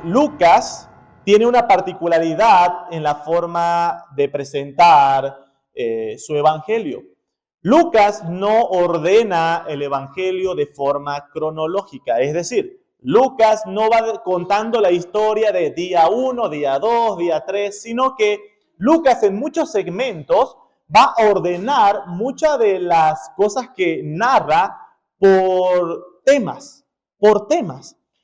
Lucas tiene una particularidad en la forma de presentar su evangelio. Lucas no ordena el evangelio de forma cronológica, es decir, Lucas no va contando la historia de día 1, día 2, día 3, sino que Lucas en muchos segmentos va a ordenar muchas de las cosas que narra por temas,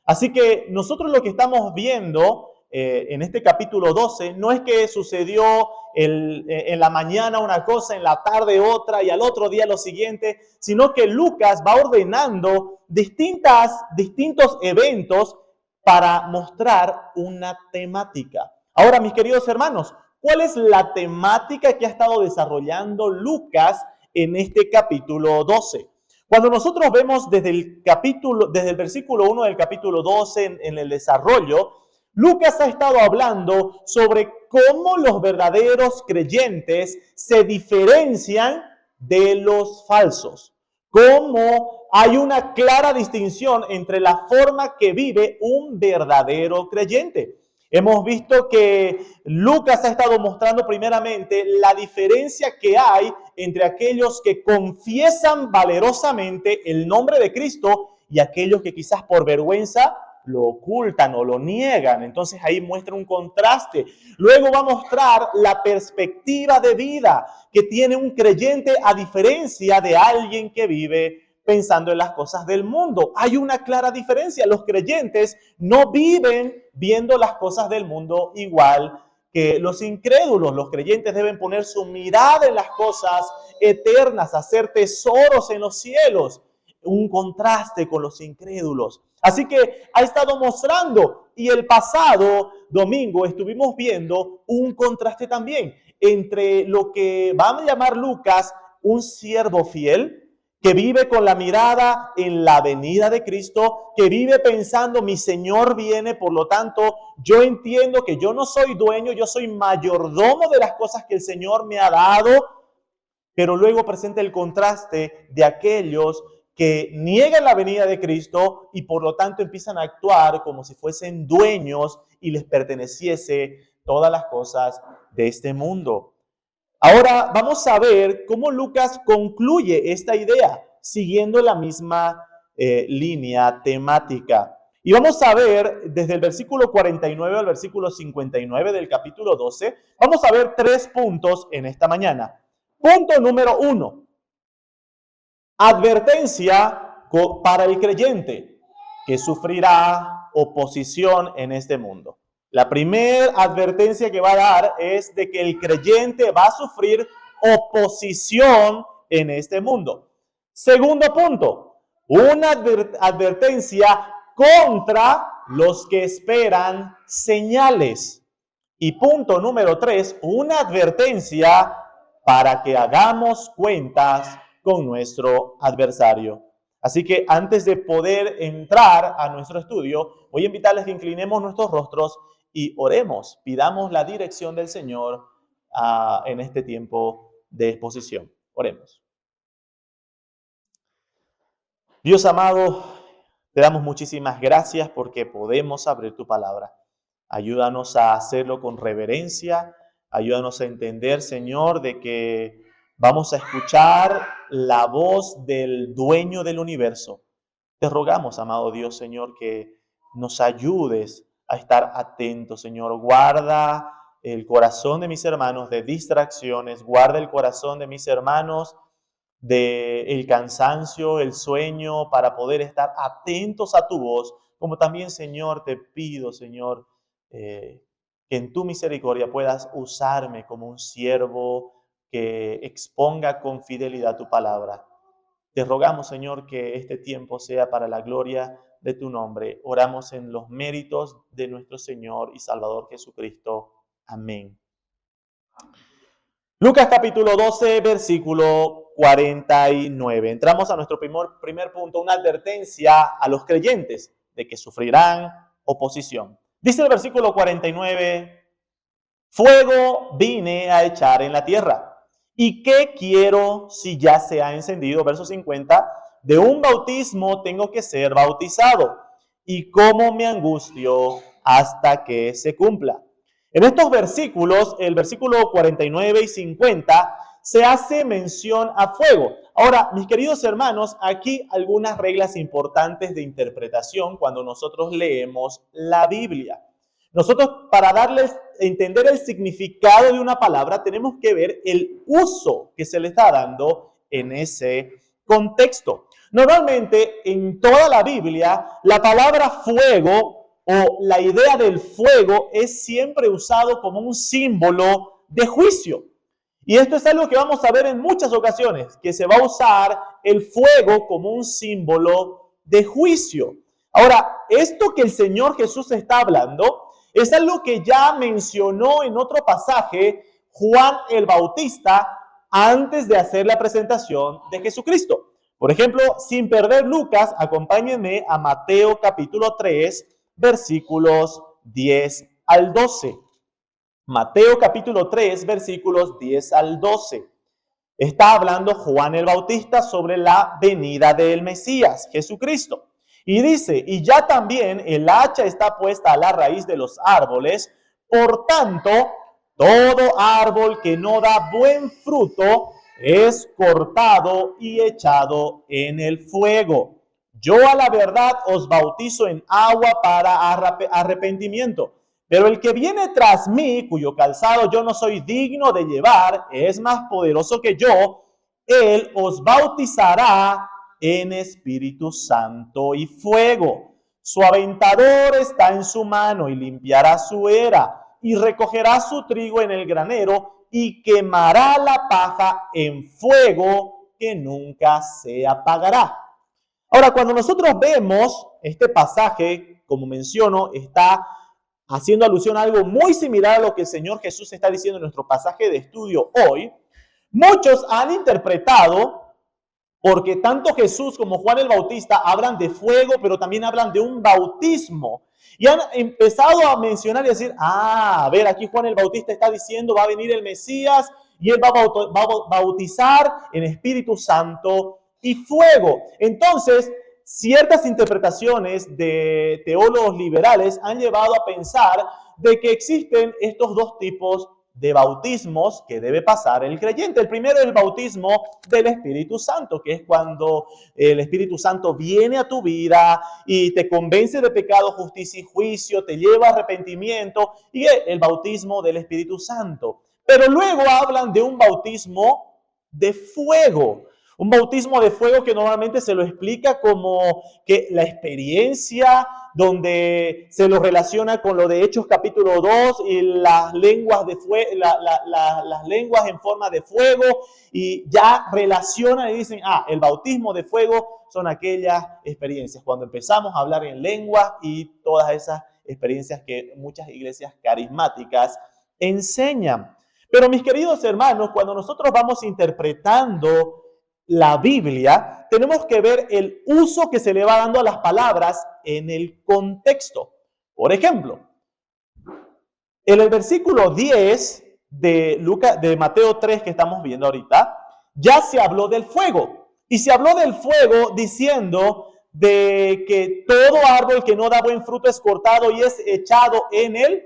Así que nosotros lo que estamos viendo en este capítulo 12 no es que sucedió en la mañana una cosa, en la tarde otra y al otro día lo siguiente, sino que Lucas va ordenando distintos eventos para mostrar una temática. Ahora, mis queridos hermanos, ¿cuál es la temática que ha estado desarrollando Lucas en este capítulo 12? Cuando nosotros vemos desde el versículo 1 del capítulo 12 en el desarrollo, Lucas ha estado hablando sobre cómo los verdaderos creyentes se diferencian de los falsos. Cómo hay una clara distinción entre la forma que vive un verdadero creyente. Hemos visto que Lucas ha estado mostrando primeramente la diferencia que hay entre aquellos que confiesan valerosamente el nombre de Cristo y aquellos que quizás por vergüenza lo ocultan o lo niegan. Entonces ahí muestra un contraste. Luego va a mostrar la perspectiva de vida que tiene un creyente a diferencia de alguien que vive pensando en las cosas del mundo. Hay una clara diferencia. Los creyentes no viven viendo las cosas del mundo igual que los incrédulos. Los creyentes deben poner su mirada en las cosas eternas, hacer tesoros en los cielos. Un contraste con los incrédulos. Así que ha estado mostrando, y el pasado domingo estuvimos viendo un contraste también entre lo que va a llamar Lucas un siervo fiel, que vive con la mirada en la venida de Cristo, que vive pensando, mi Señor viene, por lo tanto, yo entiendo que yo no soy dueño, yo soy mayordomo de las cosas que el Señor me ha dado, pero luego presenta el contraste de aquellos que niegan la venida de Cristo y por lo tanto empiezan a actuar como si fuesen dueños y les perteneciese todas las cosas de este mundo. Ahora vamos a ver cómo Lucas concluye esta idea, siguiendo la misma línea temática. Y vamos a ver desde el versículo 49 al versículo 59 del capítulo 12, vamos a ver 3 puntos en esta mañana. Punto número 1. Advertencia para el creyente que sufrirá oposición en este mundo. La primera advertencia que va a dar es de que el creyente va a sufrir oposición en este mundo. Segundo punto, una advertencia contra los que esperan señales. Y punto número 3, una advertencia para que hagamos cuentas con nuestro adversario. Así que antes de poder entrar a nuestro estudio, voy a invitarles que inclinemos nuestros rostros y oremos, pidamos la dirección del Señor en este tiempo de exposición. Oremos. Dios amado, te damos muchísimas gracias porque podemos abrir tu palabra. Ayúdanos a hacerlo con reverencia, ayúdanos a entender, Señor, de que vamos a escuchar la voz del dueño del universo. Te rogamos, amado Dios, Señor, que nos ayudes a estar atentos, Señor. Guarda el corazón de mis hermanos de distracciones, guarda el corazón de mis hermanos del cansancio, el sueño, para poder estar atentos a tu voz, como también, Señor, te pido, Señor, que en tu misericordia puedas usarme como un siervo que exponga con fidelidad tu palabra. Te rogamos, Señor, que este tiempo sea para la gloria de tu nombre. Oramos en los méritos de nuestro Señor y Salvador Jesucristo. Amén. Lucas capítulo 12, versículo 49. Entramos a nuestro primer punto, una advertencia a los creyentes de que sufrirán oposición. Dice el versículo 49, fuego vine a echar en la tierra. ¿Y qué quiero si ya se ha encendido? Verso 50, de un bautismo tengo que ser bautizado. ¿Y cómo me angustio hasta que se cumpla. En estos versículos, el versículo 49 y 50, se hace mención a fuego. Ahora, mis queridos hermanos, aquí algunas reglas importantes de interpretación cuando nosotros leemos la Biblia. Nosotros, para darles a entender el significado de una palabra, tenemos que ver el uso que se le está dando en ese contexto. Normalmente, en toda la Biblia, la palabra fuego o la idea del fuego es siempre usado como un símbolo de juicio. Y esto es algo que vamos a ver en muchas ocasiones, que se va a usar el fuego como un símbolo de juicio. Ahora, esto que el Señor Jesús está hablando es algo que ya mencionó en otro pasaje Juan el Bautista antes de hacer la presentación de Jesucristo. Por ejemplo, sin perder Lucas, acompáñenme a Mateo capítulo 3, versículos 10 al 12. Mateo capítulo 3, versículos 10 al 12. Está hablando Juan el Bautista sobre la venida del Mesías, Jesucristo. Y dice, y ya también el hacha está puesta a la raíz de los árboles, por tanto, todo árbol que no da buen fruto es cortado y echado en el fuego. Yo a la verdad os bautizo en agua para arrepentimiento. Pero el que viene tras mí, cuyo calzado yo no soy digno de llevar, es más poderoso que yo. Él os bautizará en Espíritu Santo y fuego. Su aventador está en su mano y limpiará su era y recogerá su trigo en el granero y quemará la paja en fuego que nunca se apagará. Ahora, cuando nosotros vemos este pasaje, como menciono, está haciendo alusión a algo muy similar a lo que el Señor Jesús está diciendo en nuestro pasaje de estudio hoy. Muchos han interpretado, porque tanto Jesús como Juan el Bautista hablan de fuego, pero también hablan de un bautismo. Y han empezado a mencionar y decir, a ver, aquí Juan el Bautista está diciendo, va a venir el Mesías y él va a bautizar en Espíritu Santo y fuego. Entonces, ciertas interpretaciones de teólogos liberales han llevado a pensar de que existen estos dos tipos de bautismos que debe pasar el creyente. El primero es el bautismo del Espíritu Santo, que es cuando el Espíritu Santo viene a tu vida y te convence de pecado, justicia y juicio, te lleva a arrepentimiento, y el bautismo del Espíritu Santo. Pero luego hablan de un bautismo de fuego. Un bautismo de fuego que normalmente se lo explica como que la experiencia donde se lo relaciona con lo de Hechos capítulo 2 y las lenguas de las lenguas en forma de fuego, y ya relacionan y dicen, el bautismo de fuego son aquellas experiencias cuando empezamos a hablar en lengua y todas esas experiencias que muchas iglesias carismáticas enseñan. Pero mis queridos hermanos, cuando nosotros vamos interpretando la Biblia, tenemos que ver el uso que se le va dando a las palabras en el contexto. Por ejemplo, en el versículo 10 de Mateo 3 que estamos viendo ahorita, ya se habló del fuego. Y se habló del fuego diciendo de que todo árbol que no da buen fruto es cortado y es echado en el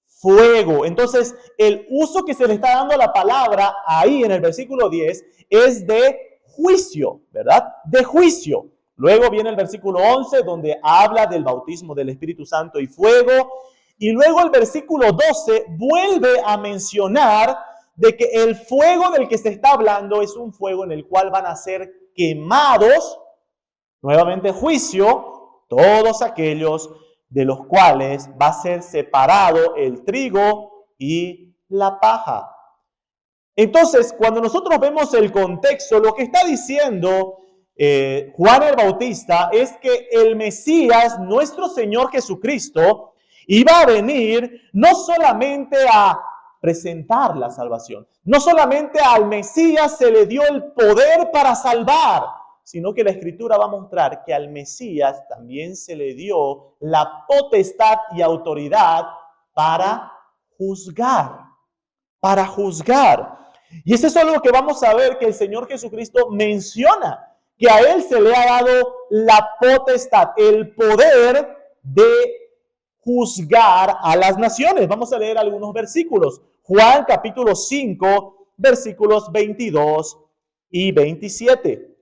fuego. Entonces, el uso que se le está dando a la palabra ahí en el versículo 10 es de juicio, ¿verdad? De juicio. Luego viene el versículo 11 donde habla del bautismo del Espíritu Santo y fuego. Y luego el versículo 12 vuelve a mencionar de que el fuego del que se está hablando es un fuego en el cual van a ser quemados, nuevamente juicio, todos aquellos de los cuales va a ser separado el trigo y la paja. Entonces, cuando nosotros vemos el contexto, lo que está diciendo Juan el Bautista es que el Mesías, nuestro Señor Jesucristo, iba a venir no solamente a presentar la salvación, no solamente al Mesías se le dio el poder para salvar, sino que la Escritura va a mostrar que al Mesías también se le dio la potestad y autoridad para juzgar, para juzgar. Y eso es algo que vamos a ver que el Señor Jesucristo menciona, que a Él se le ha dado la potestad, el poder de juzgar a las naciones. Vamos a leer algunos versículos. Juan capítulo 5, versículos 22 y 27.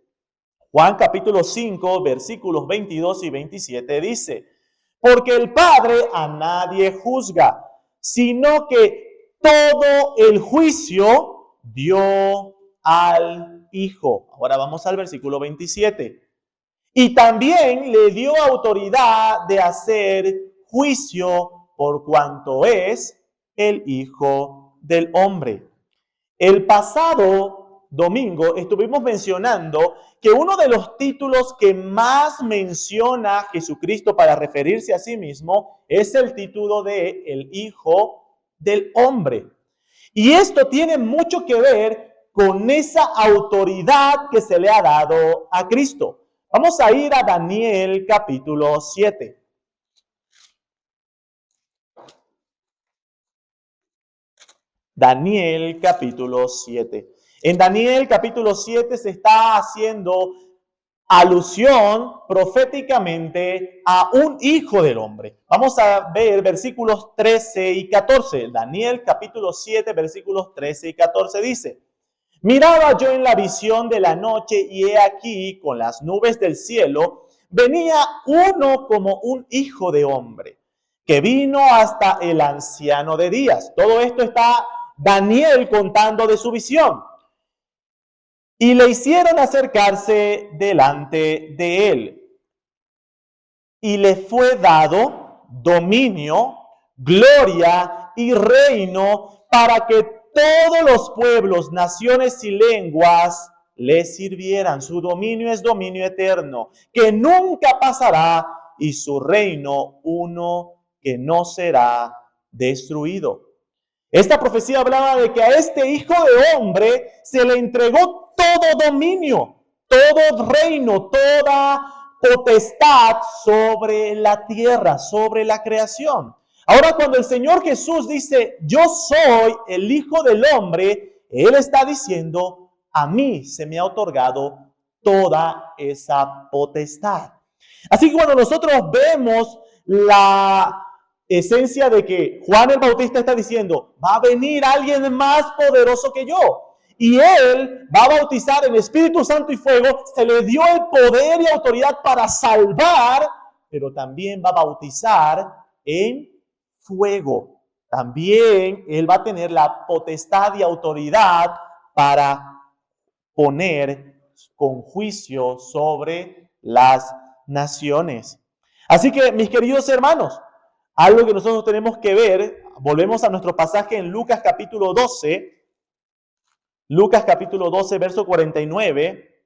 Juan capítulo 5, versículos 22 y 27 dice: porque el Padre a nadie juzga, sino que todo el juicio dio al Hijo. Ahora vamos al versículo 27. Y también le dio autoridad de hacer juicio por cuanto es el Hijo del Hombre. El pasado domingo estuvimos mencionando que uno de los títulos que más menciona Jesucristo para referirse a sí mismo es el título de el Hijo del Hombre. Y esto tiene mucho que ver con esa autoridad que se le ha dado a Cristo. Vamos a ir a Daniel capítulo 7. Daniel capítulo 7. En Daniel capítulo 7 se está haciendo alusión proféticamente a un hijo del hombre. Vamos a ver versículos 13 y 14. Daniel capítulo 7, versículos 13 y 14 dice: miraba yo en la visión de la noche y he aquí con las nubes del cielo venía uno como un hijo de hombre, que vino hasta el anciano de días. Todo esto está Daniel contando de su visión. Y le hicieron acercarse delante de él. Y le fue dado dominio, gloria y reino para que todos los pueblos, naciones y lenguas le sirvieran. Su dominio es dominio eterno, que nunca pasará, y su reino uno que no será destruido. Esta profecía hablaba de que a este hijo de hombre se le entregó todo dominio, todo reino, toda potestad sobre la tierra, sobre la creación. Ahora, cuando el Señor Jesús dice, yo soy el Hijo del Hombre, Él está diciendo, a mí se me ha otorgado toda esa potestad. Así que cuando nosotros vemos la esencia de que Juan el Bautista está diciendo, va a venir alguien más poderoso que yo, y Él va a bautizar en Espíritu Santo y fuego, se le dio el poder y autoridad para salvar, pero también va a bautizar en fuego. También Él va a tener la potestad y autoridad para poner con juicio sobre las naciones. Así que, mis queridos hermanos, algo que nosotros tenemos que ver, volvemos a nuestro pasaje en Lucas capítulo 12, verso 49.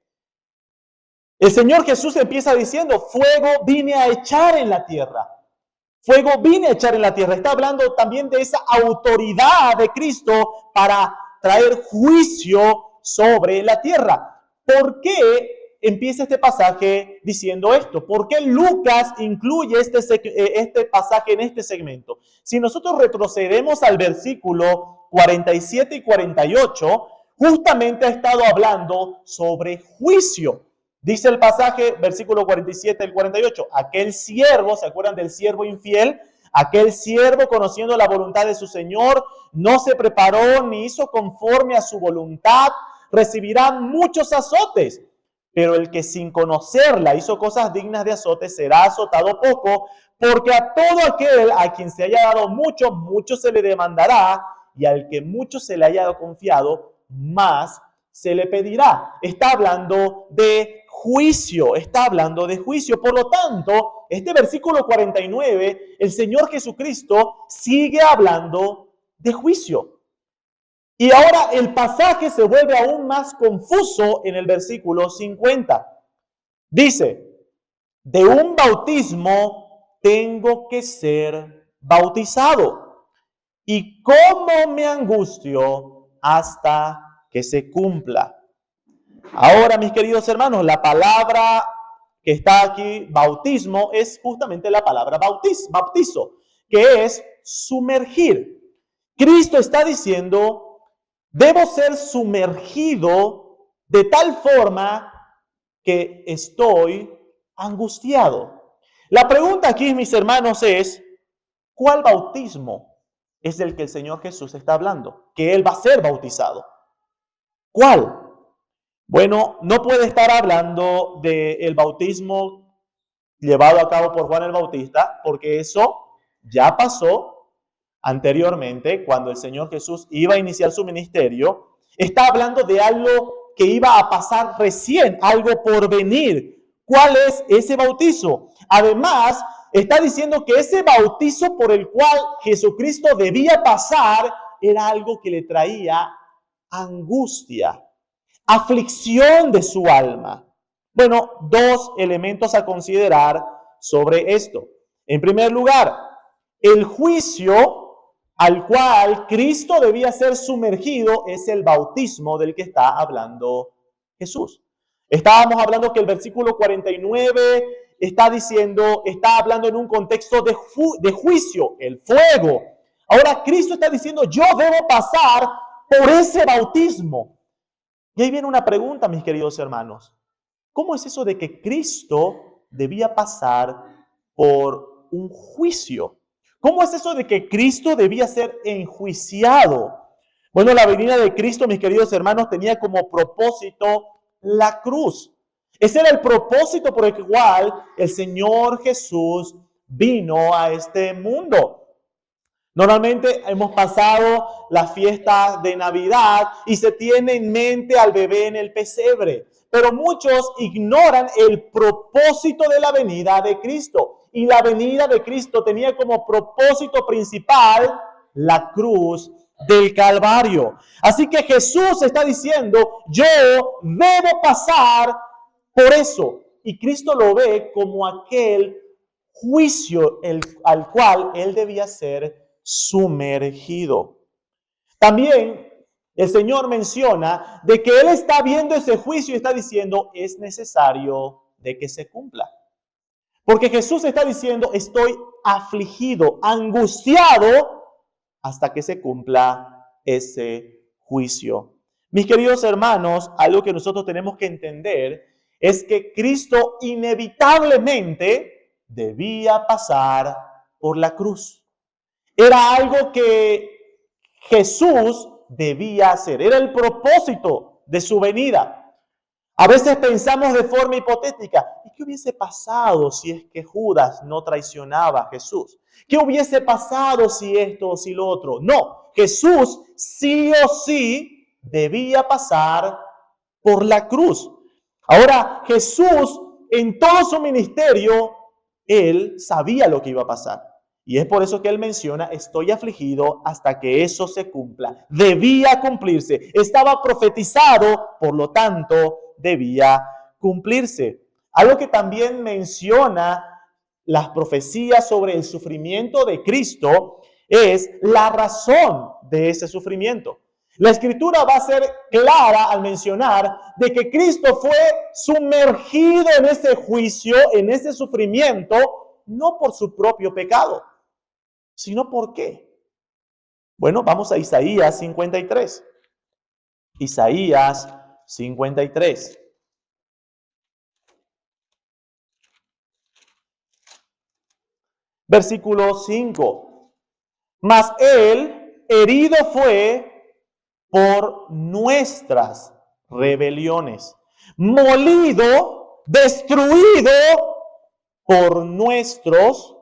El Señor Jesús empieza diciendo, fuego vine a echar en la tierra. Fuego vine a echar en la tierra. Está hablando también de esa autoridad de Cristo para traer juicio sobre la tierra. ¿Por qué empieza este pasaje diciendo esto? ¿Por qué Lucas incluye este pasaje en este segmento? Si nosotros retrocedemos al versículo 47 y 48, justamente ha estado hablando sobre juicio. Dice el pasaje, versículo 47 y 48, aquel siervo, ¿se acuerdan del siervo infiel? Aquel siervo, conociendo la voluntad de su Señor, no se preparó ni hizo conforme a su voluntad, recibirá muchos azotes. Pero el que sin conocerla hizo cosas dignas de azote será azotado poco, porque a todo aquel a quien se haya dado mucho, mucho se le demandará, y al que mucho se le haya confiado, más se le pedirá. Está hablando de juicio, está hablando de juicio. Por lo tanto, este versículo 49, el Señor Jesucristo sigue hablando de juicio. Y ahora el pasaje se vuelve aún más confuso en el versículo 50. Dice, de un bautismo tengo que ser bautizado. ¿Y cómo me angustio hasta que se cumpla? Ahora, mis queridos hermanos, la palabra que está aquí, bautismo, es justamente la palabra bautizo, que es sumergir. Cristo está diciendo, debo ser sumergido de tal forma que estoy angustiado. La pregunta aquí, mis hermanos, es, ¿Cuál bautismo es del que el Señor Jesús está hablando? Que Él va a ser bautizado. ¿Cuál? Bueno, no puede estar hablando del bautismo llevado a cabo por Juan el Bautista, porque eso ya pasó anteriormente, cuando el Señor Jesús iba a iniciar su ministerio. Está hablando de algo que iba a pasar recién, algo por venir. ¿Cuál es ese bautizo? Además, está diciendo que ese bautizo por el cual Jesucristo debía pasar era algo que le traía angustia, aflicción de su alma. Bueno, dos elementos a considerar sobre esto. En primer lugar, el juicio al cual Cristo debía ser sumergido es el bautismo del que está hablando Jesús. Estábamos hablando que el versículo 49 está hablando en un contexto de juicio, el fuego. Ahora Cristo está diciendo, yo debo pasar por ese bautismo. Y ahí viene una pregunta, mis queridos hermanos. ¿Cómo es eso de que Cristo debía pasar por un juicio? ¿Cómo es eso de que Cristo debía ser enjuiciado? Bueno, la venida de Cristo, mis queridos hermanos, tenía como propósito la cruz. Ese era el propósito por el cual el Señor Jesús vino a este mundo. Normalmente hemos pasado las fiestas de Navidad y se tiene en mente al bebé en el pesebre, pero muchos ignoran el propósito de la venida de Cristo. Y la venida de Cristo tenía como propósito principal la cruz del Calvario. Así que Jesús está diciendo, yo debo pasar por eso. Y Cristo lo ve como aquel juicio al cual él debía ser sumergido. También el Señor menciona de que Él está viendo ese juicio y está diciendo, es necesario de que se cumpla. Porque Jesús está diciendo, estoy afligido, angustiado, hasta que se cumpla ese juicio. Mis queridos hermanos, algo que nosotros tenemos que entender es que Cristo inevitablemente debía pasar por la cruz. Era algo que Jesús debía hacer. Era el propósito de su venida. A veces pensamos de forma hipotética, ¿y qué hubiese pasado si es que Judas no traicionaba a Jesús? ¿Qué hubiese pasado si esto o si lo otro? No, Jesús sí o sí debía pasar por la cruz. Ahora, Jesús en todo su ministerio, Él sabía lo que iba a pasar. Y es por eso que Él menciona, estoy afligido hasta que eso se cumpla. Debía cumplirse. Estaba profetizado, por lo tanto, debía cumplirse. Algo que también menciona las profecías sobre el sufrimiento de Cristo es la razón de ese sufrimiento. La Escritura va a ser clara al mencionar de que Cristo fue sumergido en ese juicio, en ese sufrimiento, no por su propio pecado, sino ¿por qué? Bueno, vamos a Isaías 53. Isaías 53. Versículo 5. Mas Él herido fue por nuestras rebeliones, molido, destruido por nuestros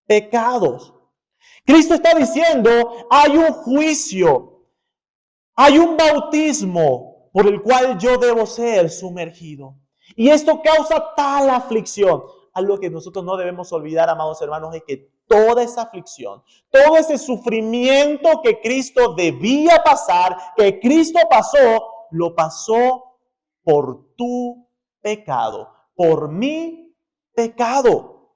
pecados. Cristo está diciendo, hay un juicio, hay un bautismo por el cual yo debo ser sumergido. Y esto causa tal aflicción. Algo que nosotros no debemos olvidar, amados hermanos, es que toda esa aflicción, todo ese sufrimiento que Cristo debía pasar, que Cristo pasó, lo pasó por tu pecado, por mi pecado.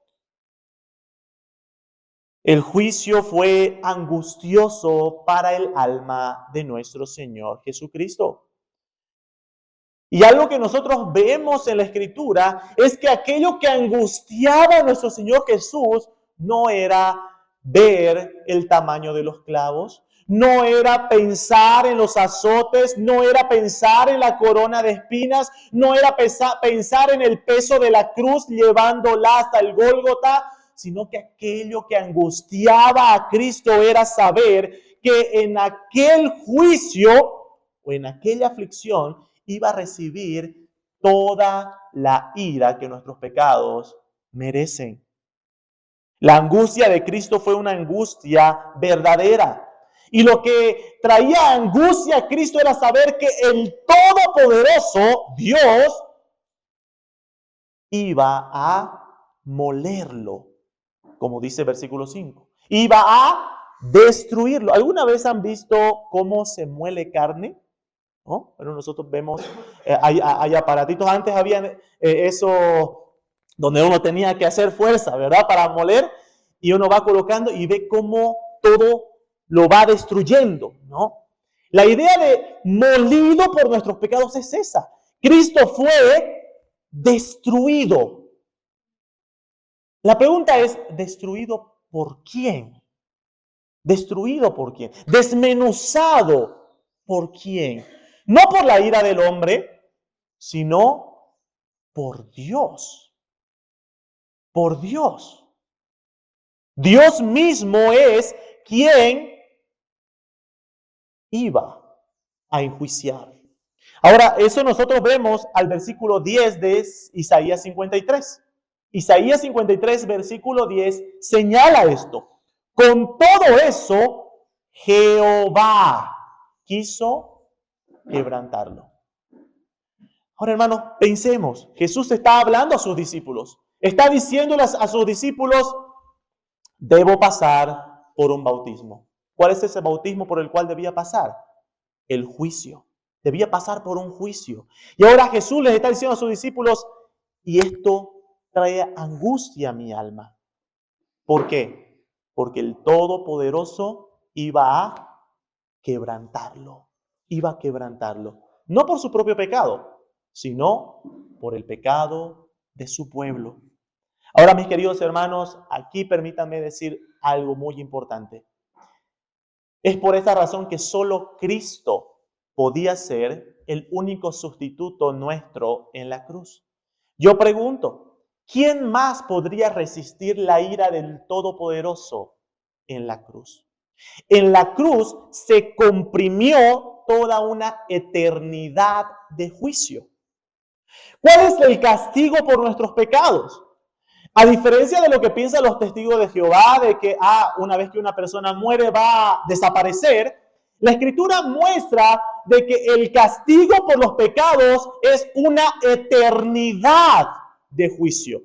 El juicio fue angustioso para el alma de nuestro Señor Jesucristo. Y algo que nosotros vemos en la Escritura es que aquello que angustiaba a nuestro Señor Jesús no era ver el tamaño de los clavos, no era pensar en los azotes, no era pensar en la corona de espinas, no era pensar en el peso de la cruz llevándola hasta el Gólgota, sino que aquello que angustiaba a Cristo era saber que en aquel juicio o en aquella aflicción iba a recibir toda la ira que nuestros pecados merecen. La angustia de Cristo fue una angustia verdadera. Y lo que traía angustia a Cristo era saber que el Todopoderoso, Dios, iba a molerlo, como dice el versículo 5. Iba a destruirlo. ¿Alguna vez han visto cómo se muele carne? ¿No? Bueno, nosotros vemos, hay aparatitos, antes había eso donde uno tenía que hacer fuerza, ¿verdad? Para moler, y uno va colocando y ve cómo todo lo va destruyendo, ¿no? La idea de molido por nuestros pecados es esa. Cristo fue destruido. La pregunta es, ¿destruido por quién? ¿Destruido por quién? ¿Desmenuzado por quién? No por la ira del hombre, sino por Dios. Por Dios. Dios mismo es quien iba a enjuiciar. Ahora, eso nosotros vemos al versículo 10 de Isaías 53. Isaías 53, versículo 10, señala esto. Con todo eso, Jehová quiso quebrantarlo. Ahora, hermanos, pensemos. Jesús está hablando a sus discípulos. Está diciéndoles a sus discípulos, debo pasar por un bautismo. ¿Cuál es ese bautismo por el cual debía pasar? El juicio. Debía pasar por un juicio. Y ahora Jesús les está diciendo a sus discípulos, y esto trae angustia a mi alma. ¿Por qué? Porque el Todopoderoso iba a quebrantarlo. Iba a quebrantarlo. No por su propio pecado, sino por el pecado de su pueblo. Ahora, mis queridos hermanos, aquí permítanme decir algo muy importante. Es por esta razón que solo Cristo podía ser el único sustituto nuestro en la cruz. Yo pregunto, ¿quién más podría resistir la ira del Todopoderoso en la cruz? En la cruz se comprimió toda una eternidad de juicio. ¿Cuál es el castigo por nuestros pecados? A diferencia de lo que piensan los testigos de Jehová, de que una vez que una persona muere va a desaparecer, la Escritura muestra de que el castigo por los pecados es una eternidad de juicio.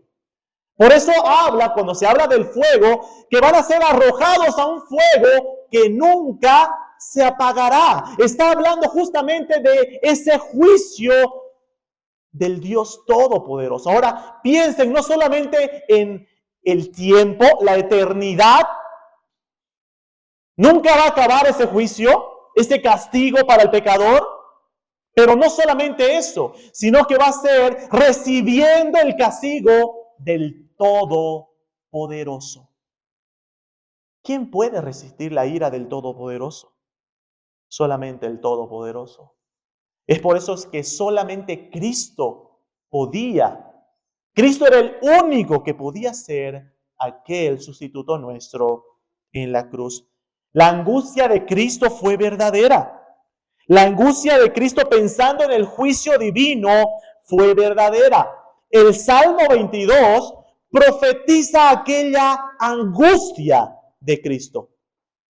Por eso cuando se habla del fuego, que van a ser arrojados a un fuego que nunca se apagará. Está hablando justamente de ese juicio del Dios Todopoderoso. Ahora, piensen no solamente en el tiempo, la eternidad. Nunca va a acabar ese juicio, ese castigo para el pecador. Pero no solamente eso, sino que va a ser recibiendo el castigo del Todopoderoso. ¿Quién puede resistir la ira del Todopoderoso? Solamente el Todopoderoso. Es por eso que solamente Cristo era el único que podía ser aquel sustituto nuestro en la cruz. La angustia de Cristo fue verdadera. La angustia de Cristo pensando en el juicio divino fue verdadera. El Salmo 22 profetiza aquella angustia de Cristo.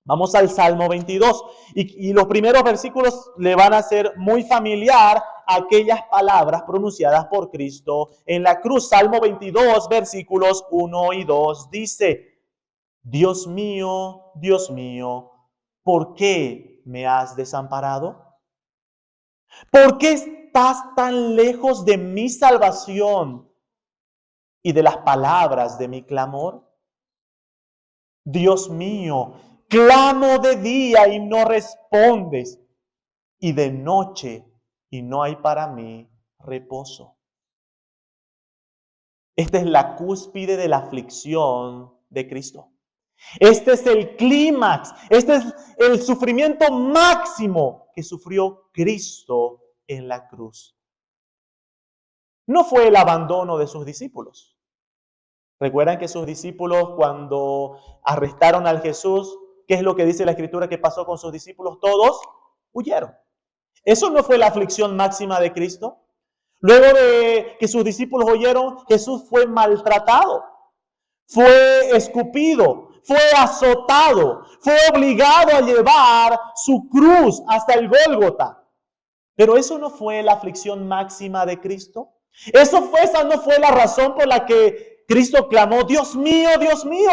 Vamos al Salmo 22 y los primeros versículos le van a ser muy familiar a aquellas palabras pronunciadas por Cristo en la cruz. Salmo 22, versículos 1 y 2 dice, Dios mío, ¿por qué me has desamparado? ¿Por qué estás tan lejos de mi salvación y de las palabras de mi clamor? Dios mío, clamo de día y no respondes, y de noche y no hay para mí reposo. Esta es la cúspide de la aflicción de Cristo. Este es el clímax, este es el sufrimiento máximo que sufrió Cristo en la cruz. No fue el abandono de sus discípulos. ¿Recuerdan que sus discípulos cuando arrestaron al Jesús, qué es lo que dice la Escritura que pasó con sus discípulos? Todos huyeron. ¿Eso no fue la aflicción máxima de Cristo? Luego de que sus discípulos huyeron, Jesús fue maltratado, fue escupido, fue azotado, fue obligado a llevar su cruz hasta el Gólgota. Pero eso no fue la aflicción máxima de Cristo. Esa no fue la razón por la que Cristo clamó, Dios mío,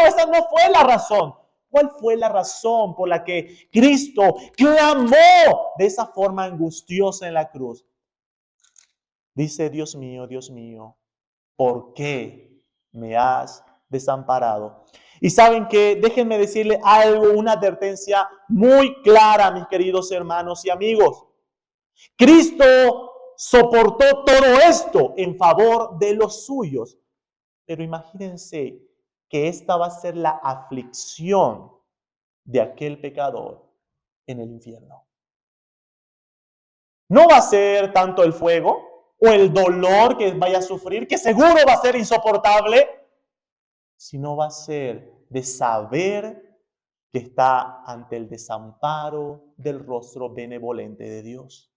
esa no fue la razón. ¿Cuál fue la razón por la que Cristo clamó de esa forma angustiosa en la cruz? Dice, Dios mío, ¿por qué me has desamparado? Y saben que, déjenme decirle algo, una advertencia muy clara, mis queridos hermanos y amigos. Cristo soportó todo esto en favor de los suyos. Pero imagínense que esta va a ser la aflicción de aquel pecador en el infierno. No va a ser tanto el fuego o el dolor que vaya a sufrir, que seguro va a ser insoportable, sino va a ser de saber que está ante el desamparo del rostro benevolente de Dios.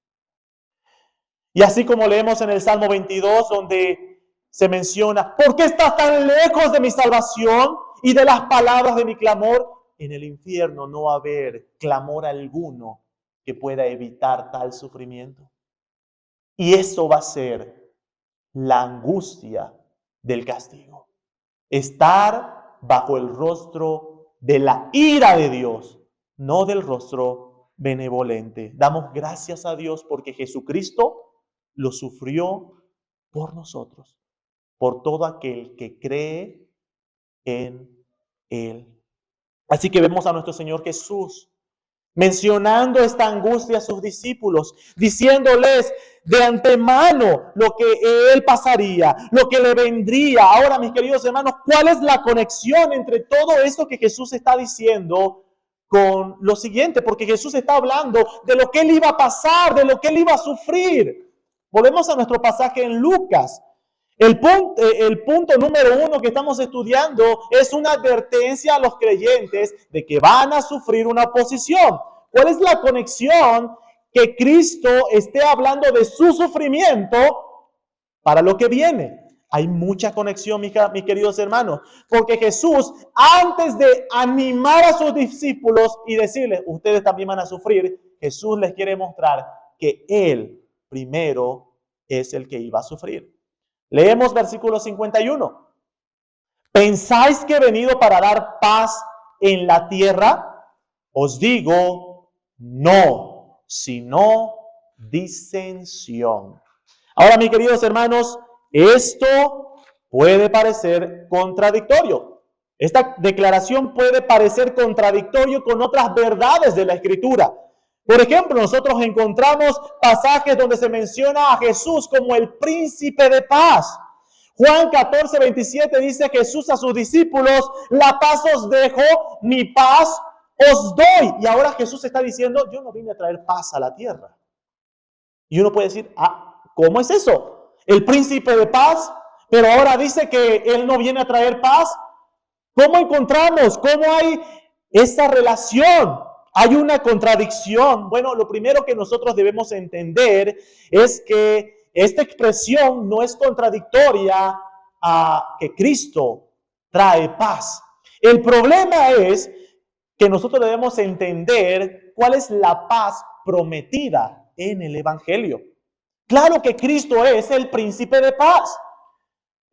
Y así como leemos en el Salmo 22, donde se menciona, ¿por qué estás tan lejos de mi salvación y de las palabras de mi clamor? En el infierno no va a haber clamor alguno que pueda evitar tal sufrimiento. Y eso va a ser la angustia del castigo. Estar bajo el rostro de la ira de Dios, no del rostro benevolente. Damos gracias a Dios porque Jesucristo lo sufrió por nosotros, por todo aquel que cree en Él. Así que vemos a nuestro Señor Jesús mencionando esta angustia a sus discípulos, diciéndoles de antemano lo que Él pasaría, lo que le vendría. Ahora, mis queridos hermanos, ¿cuál es la conexión entre todo esto que Jesús está diciendo con lo siguiente? Porque Jesús está hablando de lo que Él iba a pasar, de lo que Él iba a sufrir. Volvemos a nuestro pasaje en Lucas. El punto número 1 que estamos estudiando es una advertencia a los creyentes de que van a sufrir una oposición. ¿Cuál es la conexión que Cristo esté hablando de su sufrimiento para lo que viene? Hay mucha conexión, mis queridos hermanos, porque Jesús, antes de animar a sus discípulos y decirles, ustedes también van a sufrir, Jesús les quiere mostrar que Él primero es el que iba a sufrir. Leemos versículo 51. ¿Pensáis que he venido para dar paz en la tierra? Os digo, no, sino disensión. Ahora, mis queridos hermanos, esto puede parecer contradictorio. Esta declaración puede parecer contradictorio con otras verdades de la Escritura. Por ejemplo, nosotros encontramos pasajes donde se menciona a Jesús como el príncipe de paz. Juan 14, 27 dice Jesús a sus discípulos, la paz os dejo, mi paz os doy. Y ahora Jesús está diciendo, yo no vine a traer paz a la tierra. Y uno puede decir, ¿cómo es eso? El príncipe de paz, pero ahora dice que Él no viene a traer paz. ¿Cómo encontramos? ¿Cómo hay esa relación? ¿Hay una contradicción? Bueno, lo primero que nosotros debemos entender es que esta expresión no es contradictoria a que Cristo trae paz. El problema es que nosotros debemos entender cuál es la paz prometida en el Evangelio. Claro que Cristo es el príncipe de paz,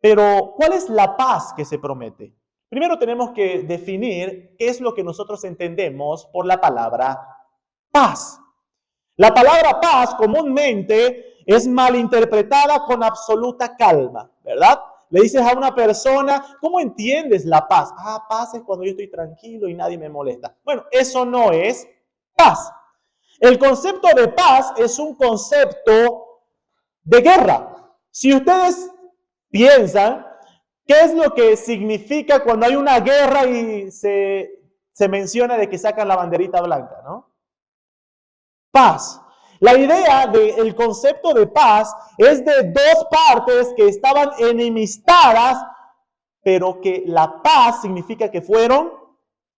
pero ¿cuál es la paz que se promete? Primero tenemos que definir qué es lo que nosotros entendemos por la palabra paz. La palabra paz comúnmente es malinterpretada con absoluta calma, ¿verdad? Le dices a una persona, ¿cómo entiendes la paz? Paz es cuando yo estoy tranquilo y nadie me molesta. Bueno, eso no es paz. El concepto de paz es un concepto de guerra. Si ustedes piensan, ¿qué es lo que significa cuando hay una guerra y se menciona de que sacan la banderita blanca, ¿no? Paz. La idea del concepto de paz es de dos partes que estaban enemistadas, pero que la paz significa que fueron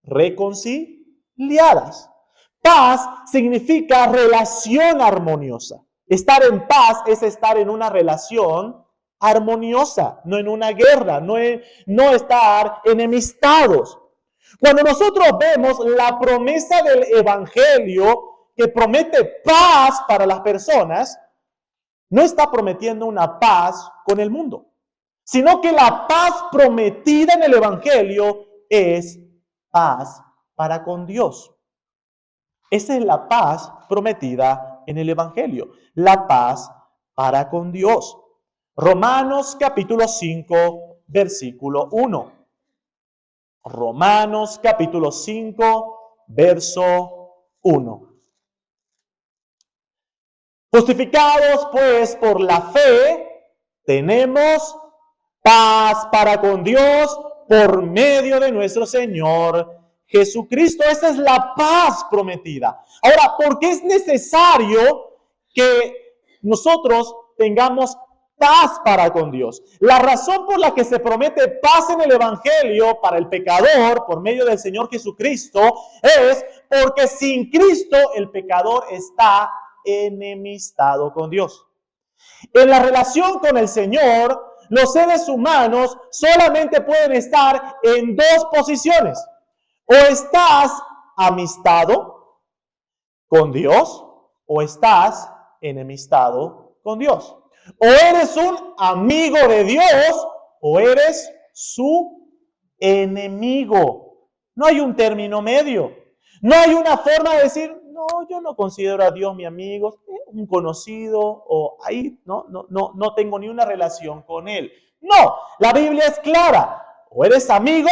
reconciliadas. Paz significa relación armoniosa. Estar en paz es estar en una relación armoniosa, no en una guerra, no estar enemistados. Cuando nosotros vemos la promesa del Evangelio que promete paz para las personas, no está prometiendo una paz con el mundo, sino que la paz prometida en el Evangelio es paz para con Dios. Esa es la paz prometida en el Evangelio, la paz para con Dios. Romanos capítulo 5, versículo 1. Romanos capítulo 5, verso 1. Justificados pues por la fe, tenemos paz para con Dios por medio de nuestro Señor Jesucristo. Esa es la paz prometida. Ahora, ¿por qué es necesario que nosotros tengamos paz para con Dios? La razón por la que se promete paz en el Evangelio para el pecador por medio del Señor Jesucristo es porque sin Cristo el pecador está enemistado con Dios. En la relación con el Señor, los seres humanos solamente pueden estar en dos posiciones. O estás amistado con Dios o estás enemistado con Dios. O eres un amigo de Dios o eres su enemigo. No hay un término medio. No hay una forma de decir, no, yo no considero a Dios mi amigo, un conocido, o ahí no tengo ni una relación con él. No, la Biblia es clara. O eres amigo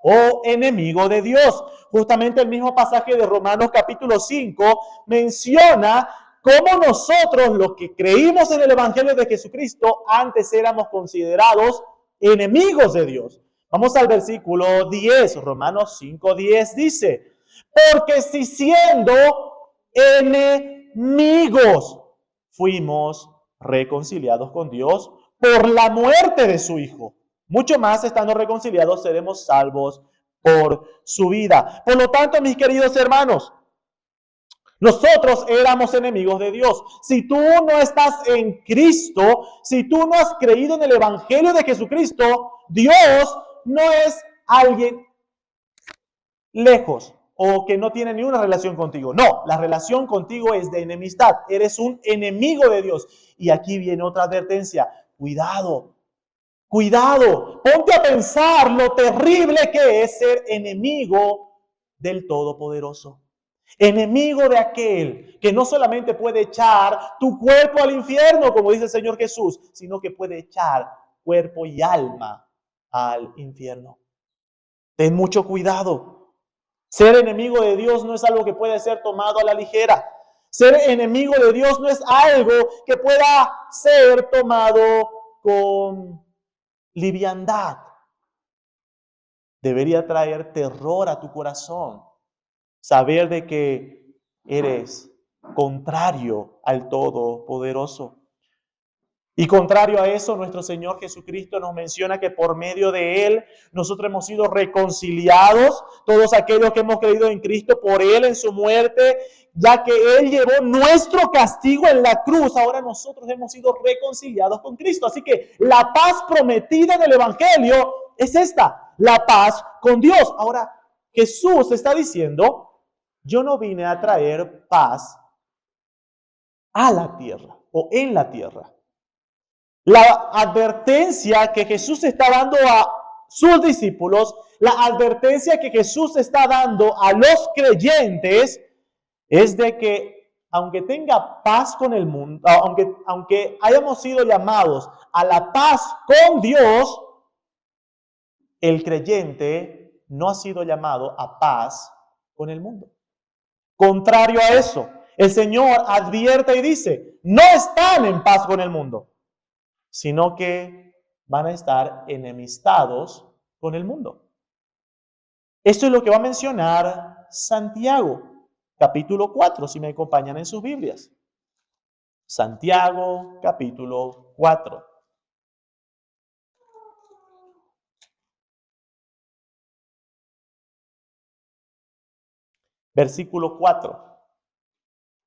o enemigo de Dios. Justamente el mismo pasaje de Romanos capítulo 5 menciona cómo nosotros, los que creímos en el Evangelio de Jesucristo, antes éramos considerados enemigos de Dios. Vamos al versículo 10, Romanos 5:10 dice, porque si siendo enemigos fuimos reconciliados con Dios por la muerte de su Hijo, mucho más estando reconciliados seremos salvos por su vida. Por lo tanto, mis queridos hermanos, nosotros éramos enemigos de Dios. Si tú no estás en Cristo, si tú no has creído en el Evangelio de Jesucristo, Dios no es alguien lejos o que no tiene ni una relación contigo. No, la relación contigo es de enemistad. Eres un enemigo de Dios. Y aquí viene otra advertencia. Cuidado, cuidado. Ponte a pensar lo terrible que es ser enemigo del Todopoderoso. Enemigo de aquel que no solamente puede echar tu cuerpo al infierno, como dice el Señor Jesús, sino que puede echar cuerpo y alma al infierno. Ten mucho cuidado. Ser enemigo de Dios no es algo que puede ser tomado a la ligera. Ser enemigo de Dios no es algo que pueda ser tomado con liviandad. Debería traer terror a tu corazón. Saber de que eres contrario al Todopoderoso. Y contrario a eso, nuestro Señor Jesucristo nos menciona que por medio de Él nosotros hemos sido reconciliados, todos aquellos que hemos creído en Cristo, por Él en su muerte, ya que Él llevó nuestro castigo en la cruz, ahora nosotros hemos sido reconciliados con Cristo. Así que la paz prometida del Evangelio es esta, la paz con Dios. Ahora, Jesús está diciendo, yo no vine a traer paz a la tierra o en la tierra. La advertencia que Jesús está dando a sus discípulos, la advertencia que Jesús está dando a los creyentes es de que aunque tenga paz con el mundo, aunque hayamos sido llamados a la paz con Dios, el creyente no ha sido llamado a paz con el mundo. Contrario a eso, el Señor advierte y dice, no están en paz con el mundo, sino que van a estar enemistados con el mundo. Esto es lo que va a mencionar Santiago, capítulo 4, si me acompañan en sus Biblias. Santiago, capítulo 4. Versículo 4.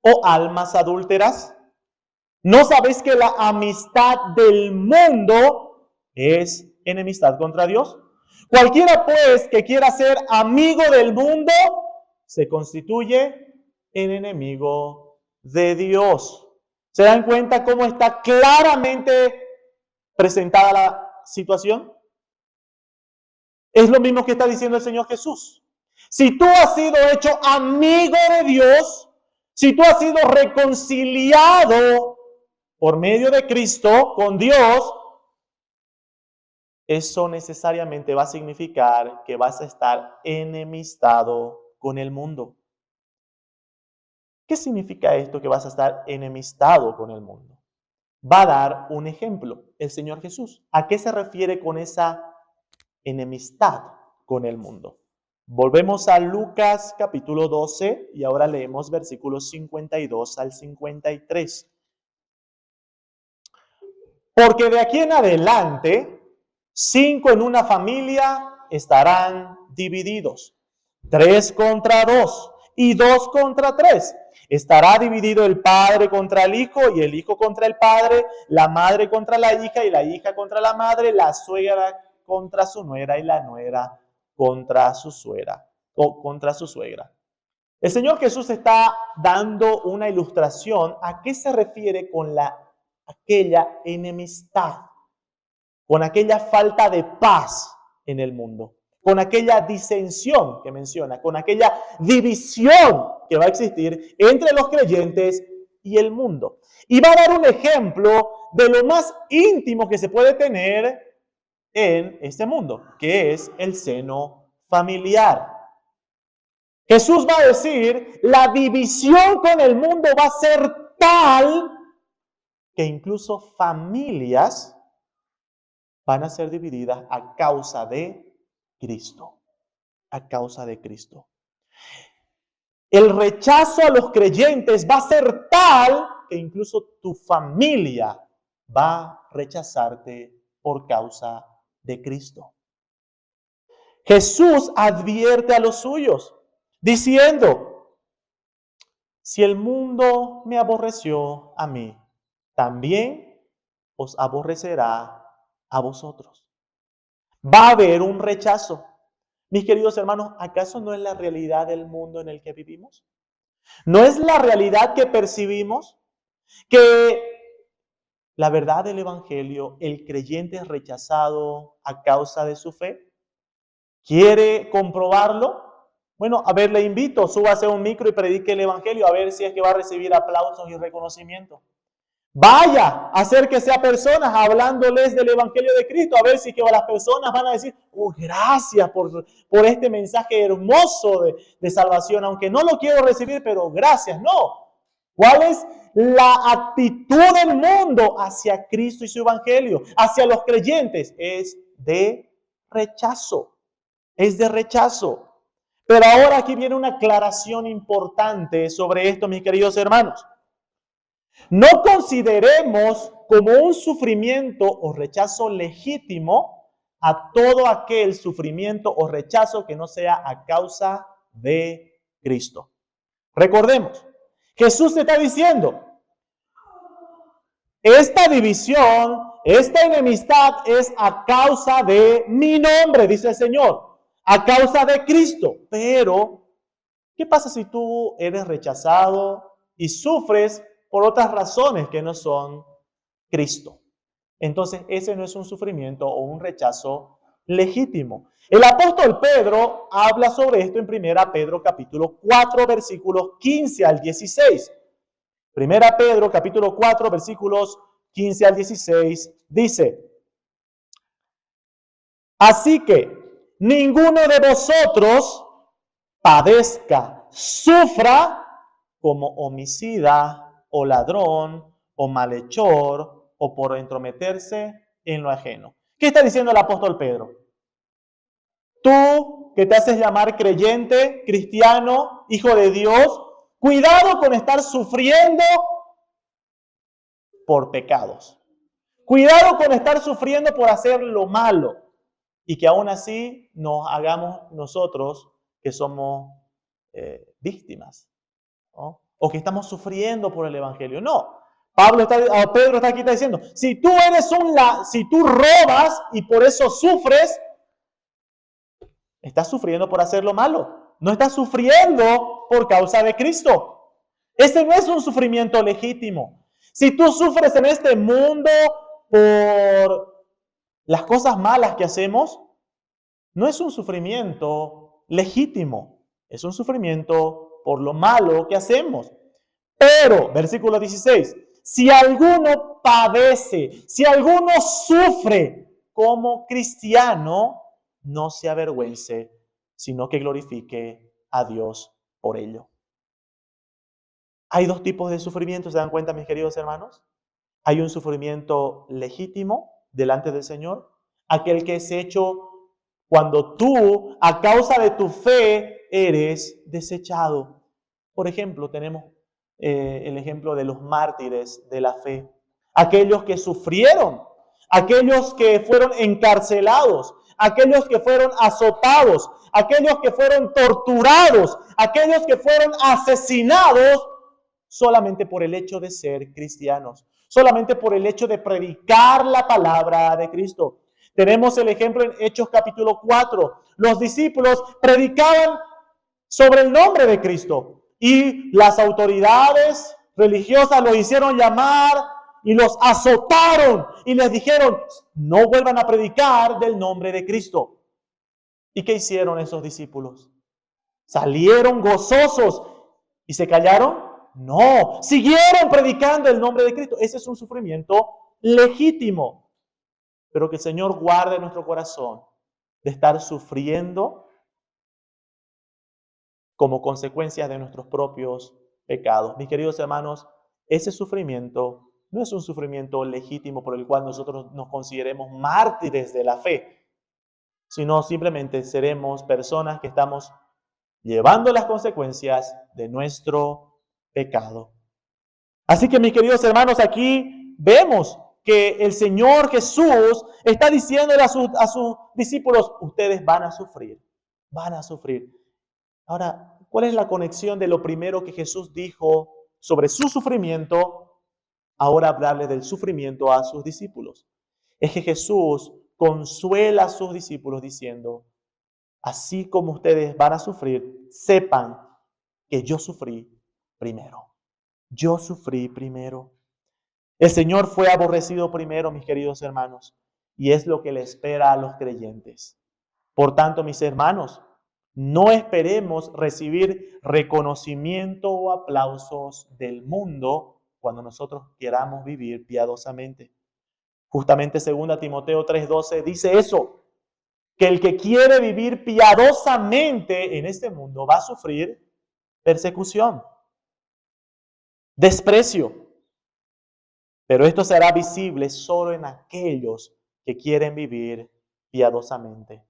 ¿Oh almas adúlteras? ¿No sabéis que la amistad del mundo es enemistad contra Dios? Cualquiera pues que quiera ser amigo del mundo se constituye en enemigo de Dios. ¿Se dan cuenta cómo está claramente presentada la situación? Es lo mismo que está diciendo el Señor Jesús. Si tú has sido hecho amigo de Dios, si tú has sido reconciliado por medio de Cristo con Dios, eso necesariamente va a significar que vas a estar enemistado con el mundo. ¿Qué significa esto que vas a estar enemistado con el mundo? Va a dar un ejemplo el Señor Jesús. ¿A qué se refiere con esa enemistad con el mundo? Volvemos a Lucas capítulo 12 y ahora leemos versículos 52 al 53. Porque de aquí en adelante, 5 en una familia estarán divididos, 3 contra 2 y 2 contra 3. Estará dividido el padre contra el hijo y el hijo contra el padre, la madre contra la hija y la hija contra la madre, la suegra contra su nuera y la nuera contra su suegra o contra su suegra. El Señor Jesús está dando una ilustración a qué se refiere con aquella enemistad, con aquella falta de paz en el mundo, con aquella disensión que menciona, con aquella división que va a existir entre los creyentes y el mundo. Y va a dar un ejemplo de lo más íntimo que se puede tener en este mundo, que es el seno familiar. Jesús va a decir, la división con el mundo va a ser tal que incluso familias van a ser divididas a causa de Cristo. A causa de Cristo. El rechazo a los creyentes va a ser tal que incluso tu familia va a rechazarte por causa de Cristo. Jesús advierte a los suyos diciendo, si el mundo me aborreció a mí, también os aborrecerá a vosotros. Va a haber un rechazo. Mis queridos hermanos, ¿acaso no es la realidad del mundo en el que vivimos? ¿No es la realidad que percibimos? Que la verdad del Evangelio, el creyente es rechazado a causa de su fe. ¿Quiere comprobarlo? Bueno, a ver, le invito, súbase a un micro y predique el Evangelio, a ver si es que va a recibir aplausos y reconocimiento. Vaya, acérquese a personas hablándoles del Evangelio de Cristo, a ver si que las personas van a decir, oh, gracias por este mensaje hermoso de salvación, aunque no lo quiero recibir, pero gracias. No. ¿Cuál es la actitud del mundo hacia Cristo y su Evangelio? Hacia los creyentes es de rechazo. Es de rechazo. Pero ahora aquí viene una aclaración importante sobre esto, mis queridos hermanos. No consideremos como un sufrimiento o rechazo legítimo a todo aquel sufrimiento o rechazo que no sea a causa de Cristo. Recordemos, Jesús está diciendo, esta división, esta enemistad es a causa de mi nombre, dice el Señor, a causa de Cristo. Pero, ¿qué pasa si tú eres rechazado y sufres por otras razones que no son Cristo? Entonces, ese no es un sufrimiento o un rechazo legítimo. El apóstol Pedro habla sobre esto en 1 Pedro capítulo 4, versículos 15 al 16. 1 Pedro capítulo 4, versículos 15 al 16, dice, así que ninguno de vosotros padezca, sufra como homicida o ladrón o malhechor o por entrometerse en lo ajeno. ¿Qué está diciendo el apóstol Pedro? Tú que te haces llamar creyente, cristiano, hijo de Dios, cuidado con estar sufriendo por pecados. Cuidado con estar sufriendo por hacer lo malo y que aún así nos hagamos nosotros que somos víctimas, ¿no? O que estamos sufriendo por el Evangelio. No. Pedro está aquí diciendo, si tú robas y por eso sufres, estás sufriendo por hacer lo malo. No estás sufriendo por causa de Cristo. Ese no es un sufrimiento legítimo. Si tú sufres en este mundo por las cosas malas que hacemos, no es un sufrimiento legítimo. Es un sufrimiento por lo malo que hacemos. Pero, versículo 16, si alguno padece, si alguno sufre como cristiano, no se avergüence, sino que glorifique a Dios por ello. Hay dos tipos de sufrimiento, ¿se dan cuenta, mis queridos hermanos? Hay un sufrimiento legítimo delante del Señor, aquel que es hecho cuando tú, a causa de tu fe, eres desechado. Por ejemplo, tenemos el ejemplo de los mártires de la fe, aquellos que sufrieron, aquellos que fueron encarcelados, aquellos que fueron azotados, aquellos que fueron torturados, aquellos que fueron asesinados solamente por el hecho de ser cristianos, solamente por el hecho de predicar la palabra de Cristo. Tenemos el ejemplo en Hechos capítulo 4. Los discípulos predicaban sobre el nombre de Cristo y las autoridades religiosas los hicieron llamar y los azotaron y les dijeron, no vuelvan a predicar del nombre de Cristo. ¿Y qué hicieron esos discípulos? ¿Salieron gozosos y se callaron? No, siguieron predicando el nombre de Cristo. Ese es un sufrimiento legítimo. Pero que el Señor guarde nuestro corazón de estar sufriendo como consecuencia de nuestros propios pecados. Mis queridos hermanos, ese sufrimiento no es un sufrimiento legítimo por el cual nosotros nos consideremos mártires de la fe, sino simplemente seremos personas que estamos llevando las consecuencias de nuestro pecado. Así que, mis queridos hermanos, aquí vemos que el Señor Jesús está diciéndole a sus discípulos, ustedes van a sufrir, van a sufrir. Ahora, ¿cuál es la conexión de lo primero que Jesús dijo sobre su sufrimiento? Ahora hablarle del sufrimiento a sus discípulos. Es que Jesús consuela a sus discípulos diciendo, así como ustedes van a sufrir, sepan que yo sufrí primero. Yo sufrí primero. El Señor fue aborrecido primero, mis queridos hermanos, y es lo que le espera a los creyentes. Por tanto, mis hermanos, no esperemos recibir reconocimiento o aplausos del mundo cuando nosotros queramos vivir piadosamente. Justamente 2 Timoteo 3:12 dice eso, que el que quiere vivir piadosamente en este mundo va a sufrir persecución, desprecio. Pero esto será visible solo en aquellos que quieren vivir piadosamente.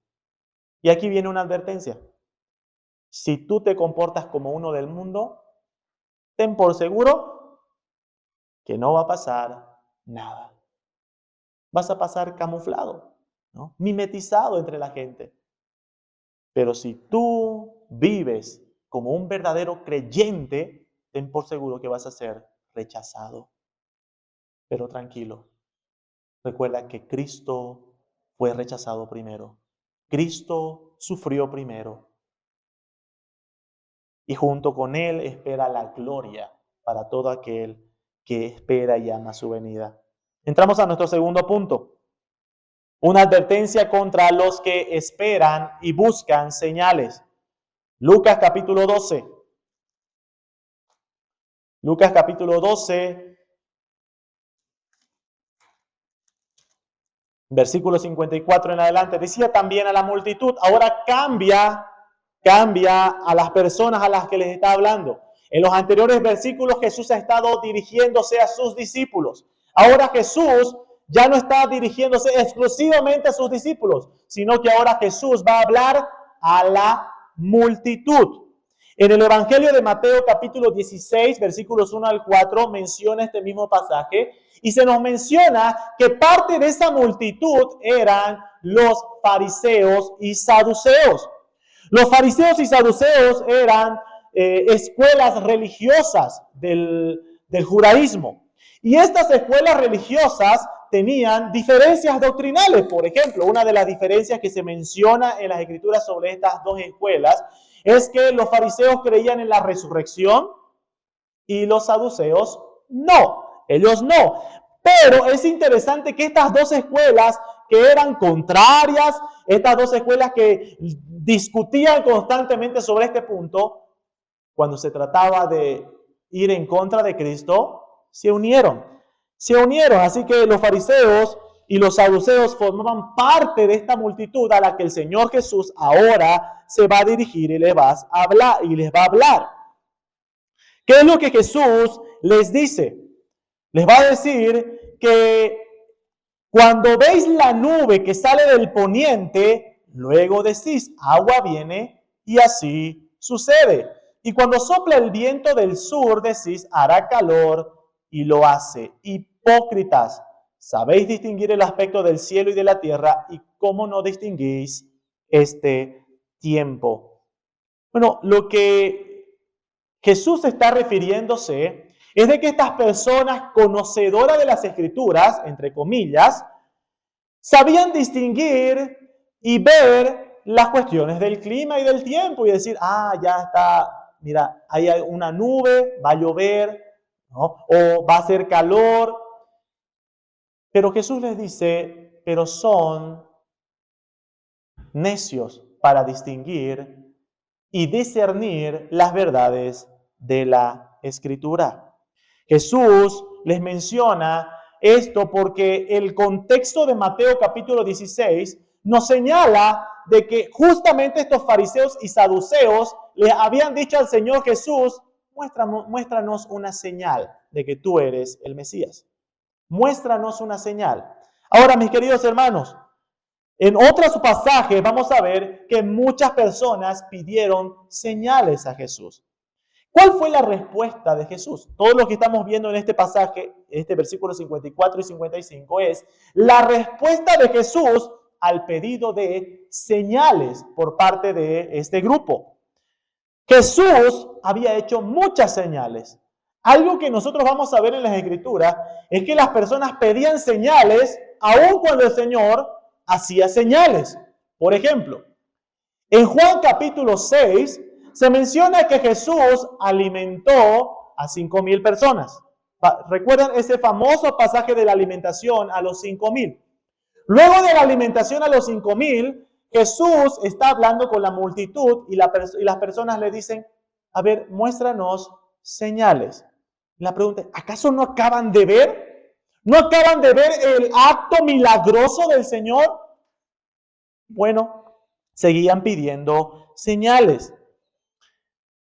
Y aquí viene una advertencia. Si tú te comportas como uno del mundo, ten por seguro que no va a pasar nada. Vas a pasar camuflado, ¿no? Mimetizado entre la gente. Pero si tú vives como un verdadero creyente, ten por seguro que vas a ser rechazado. Pero tranquilo, recuerda que Cristo fue rechazado primero. Cristo sufrió primero. Y junto con Él espera la gloria para todo aquel que espera y ama su venida. Entramos a nuestro segundo punto. Una advertencia contra los que esperan y buscan señales. Lucas capítulo 12. Lucas capítulo 12. Versículo 54 en adelante, decía también a la multitud, ahora cambia a las personas a las que les está hablando. En los anteriores versículos Jesús ha estado dirigiéndose a sus discípulos. Ahora Jesús ya no está dirigiéndose exclusivamente a sus discípulos, sino que ahora Jesús va a hablar a la multitud. En el Evangelio de Mateo capítulo 16, versículos 1 al 4, menciona este mismo pasaje y se nos menciona que parte de esa multitud eran los fariseos y saduceos. Los fariseos y saduceos eran escuelas religiosas del judaísmo. Y estas escuelas religiosas tenían diferencias doctrinales. Por ejemplo, una de las diferencias que se menciona en las Escrituras sobre estas dos escuelas es que los fariseos creían en la resurrección y los saduceos no. Ellos no. Pero es interesante que estas dos escuelas que eran contrarias, estas dos escuelas que discutían constantemente sobre este punto, cuando se trataba de ir en contra de Cristo, se unieron. Se unieron, así que los fariseos y los saduceos formaban parte de esta multitud a la que el Señor Jesús ahora se va a dirigir y les va a hablar. ¿Qué es lo que Jesús les dice? Les va a decir que cuando veis la nube que sale del poniente, luego decís, agua viene, y así sucede. Y cuando sopla el viento del sur, decís, hará calor, y lo hace. Hipócritas, sabéis distinguir el aspecto del cielo y de la tierra, y cómo no distinguís este tiempo. Bueno, lo que Jesús está refiriéndose es de que estas personas conocedoras de las Escrituras, entre comillas, sabían distinguir y ver las cuestiones del clima y del tiempo y decir, ya está, mira, hay una nube, va a llover, ¿no? O va a hacer calor. Pero Jesús les dice, pero son necios para distinguir y discernir las verdades de la Escritura. Jesús les menciona esto porque el contexto de Mateo capítulo 16 nos señala de que justamente estos fariseos y saduceos le habían dicho al Señor Jesús, muéstranos una señal de que tú eres el Mesías. Muéstranos una señal. Ahora, mis queridos hermanos, en otros pasajes vamos a ver que muchas personas pidieron señales a Jesús. ¿Cuál fue la respuesta de Jesús? Todo lo que estamos viendo en este pasaje, en este versículo 54 y 55, es la respuesta de Jesús al pedido de señales por parte de este grupo. Jesús había hecho muchas señales. Algo que nosotros vamos a ver en las Escrituras es que las personas pedían señales aun cuando el Señor hacía señales. Por ejemplo, en Juan capítulo 6 se menciona que Jesús alimentó a 5,000 personas. ¿Recuerdan ese famoso pasaje de la alimentación a los 5,000? Luego de la alimentación a los 5,000, Jesús está hablando con la multitud y las personas le dicen, a ver, muéstranos señales. La pregunta es, ¿acaso no acaban de ver? ¿No acaban de ver el acto milagroso del Señor? Bueno, seguían pidiendo señales.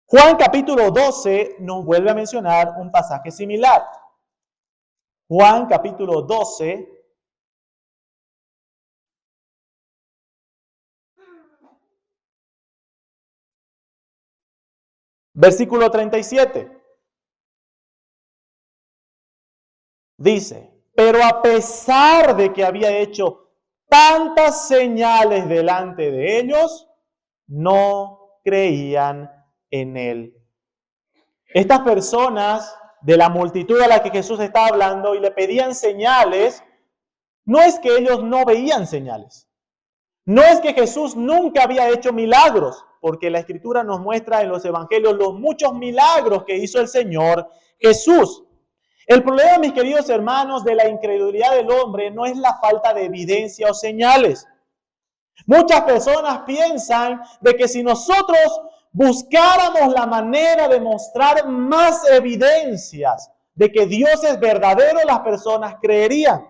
Juan capítulo 12 nos vuelve a mencionar un pasaje similar. Juan capítulo 12, versículo 37. Dice, pero a pesar de que había hecho tantas señales delante de ellos, no creían en él. Estas personas de la multitud a la que Jesús está hablando y le pedían señales, no es que ellos no veían señales. No es que Jesús nunca había hecho milagros, porque la Escritura nos muestra en los evangelios los muchos milagros que hizo el Señor Jesús. El problema, mis queridos hermanos, de la incredulidad del hombre no es la falta de evidencia o señales. Muchas personas piensan de que si nosotros buscáramos la manera de mostrar más evidencias de que Dios es verdadero, las personas creerían.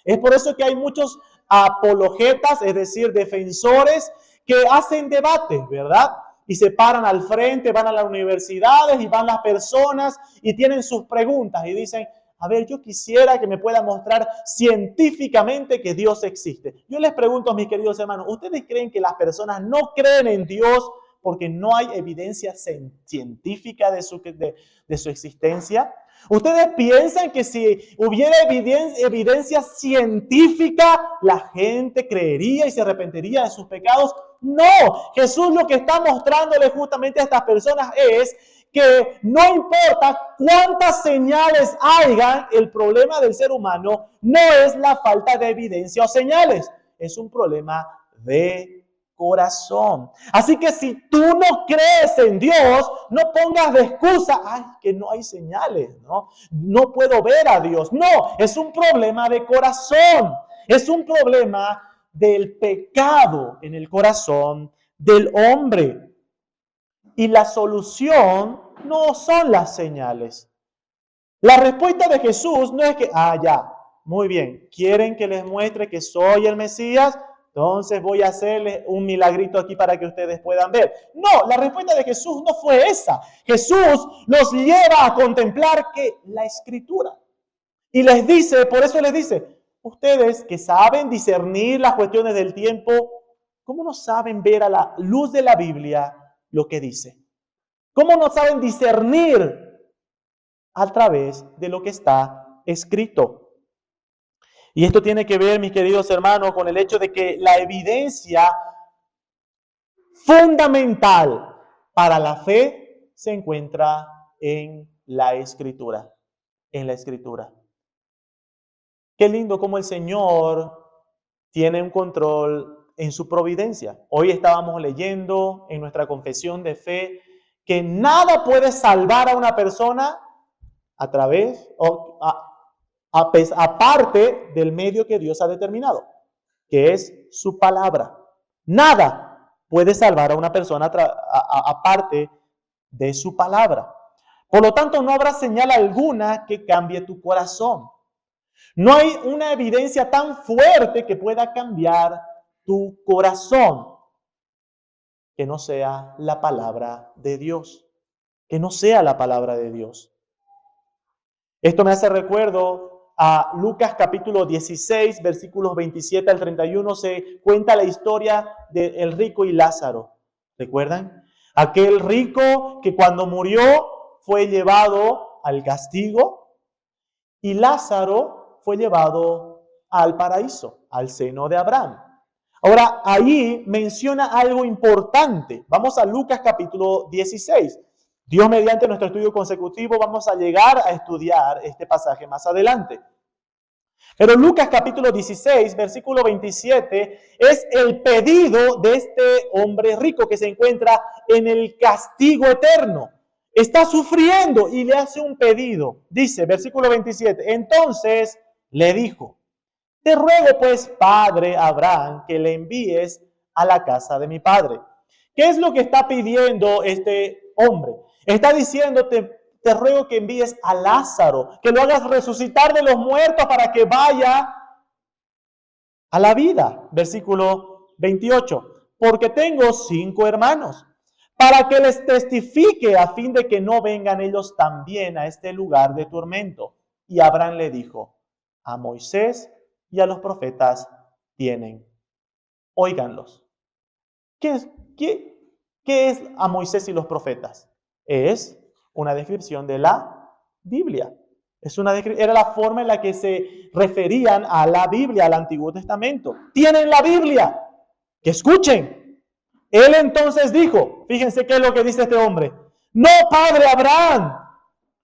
Es por eso que hay muchos apologetas, es decir, defensores, que hacen debates, ¿verdad? Y se paran al frente, van a las universidades y van las personas y tienen sus preguntas y dicen, a ver, yo quisiera que me pueda mostrar científicamente que Dios existe. Yo les pregunto, mis queridos hermanos, ¿ustedes creen que las personas no creen en Dios porque no hay evidencia científica de su existencia? ¿Ustedes piensan que si hubiera evidencia científica, la gente creería y se arrepentiría de sus pecados? No, Jesús lo que está mostrándole justamente a estas personas es que no importa cuántas señales hayan, el problema del ser humano no es la falta de evidencia o señales, es un problema de corazón. Así que si tú no crees en Dios, no pongas de excusa, ay, que no hay señales, no puedo ver a Dios. No, es un problema de corazón, es un problema del pecado en el corazón del hombre. Y la solución no son las señales. La respuesta de Jesús no es que, ya, muy bien, quieren que les muestre que soy el Mesías, entonces voy a hacerles un milagrito aquí para que ustedes puedan ver. No, la respuesta de Jesús no fue esa. Jesús los lleva a contemplar que la Escritura. Y les dice, por eso les dice, ustedes que saben discernir las cuestiones del tiempo, ¿cómo no saben ver a la luz de la Biblia lo que dice? ¿Cómo no saben discernir a través de lo que está escrito? Y esto tiene que ver, mis queridos hermanos, con el hecho de que la evidencia fundamental para la fe se encuentra en la Escritura. En la Escritura. Qué lindo cómo el Señor tiene un control en su providencia. Hoy estábamos leyendo en nuestra confesión de fe que nada puede salvar a una persona a través o aparte del medio que Dios ha determinado, que es su palabra. Nada puede salvar a una persona aparte de su palabra. Por lo tanto, no habrá señal alguna que cambie tu corazón. No hay una evidencia tan fuerte que pueda cambiar tu corazón que no sea la palabra de Dios. Que no sea la palabra de Dios. Esto me hace recuerdo a Lucas capítulo 16, versículos 27 al 31, se cuenta la historia del rico y Lázaro. ¿Recuerdan? Aquel rico que cuando murió fue llevado al castigo y Lázaro fue llevado al paraíso, al seno de Abraham. Ahora, ahí menciona algo importante. Vamos a Lucas capítulo 16. Dios mediante nuestro estudio consecutivo vamos a llegar a estudiar este pasaje más adelante. Pero Lucas capítulo 16, versículo 27, es el pedido de este hombre rico que se encuentra en el castigo eterno. Está sufriendo y le hace un pedido. Dice, versículo 27, entonces le dijo, te ruego pues, padre Abraham, que le envíes a la casa de mi padre. ¿Qué es lo que está pidiendo este hombre? Está diciéndote, te ruego que envíes a Lázaro, que lo hagas resucitar de los muertos para que vaya a la vida. Versículo 28. Porque tengo 5 hermanos, para que les testifique a fin de que no vengan ellos también a este lugar de tormento. Y Abraham le dijo, a Moisés y a los profetas tienen. Óiganlos. ¿Qué es a Moisés y los profetas? Es una descripción de la Biblia. Era la forma en la que se referían a la Biblia, al Antiguo Testamento. Tienen la Biblia. Que escuchen. Él entonces dijo, fíjense qué es lo que dice este hombre. No, padre Abraham,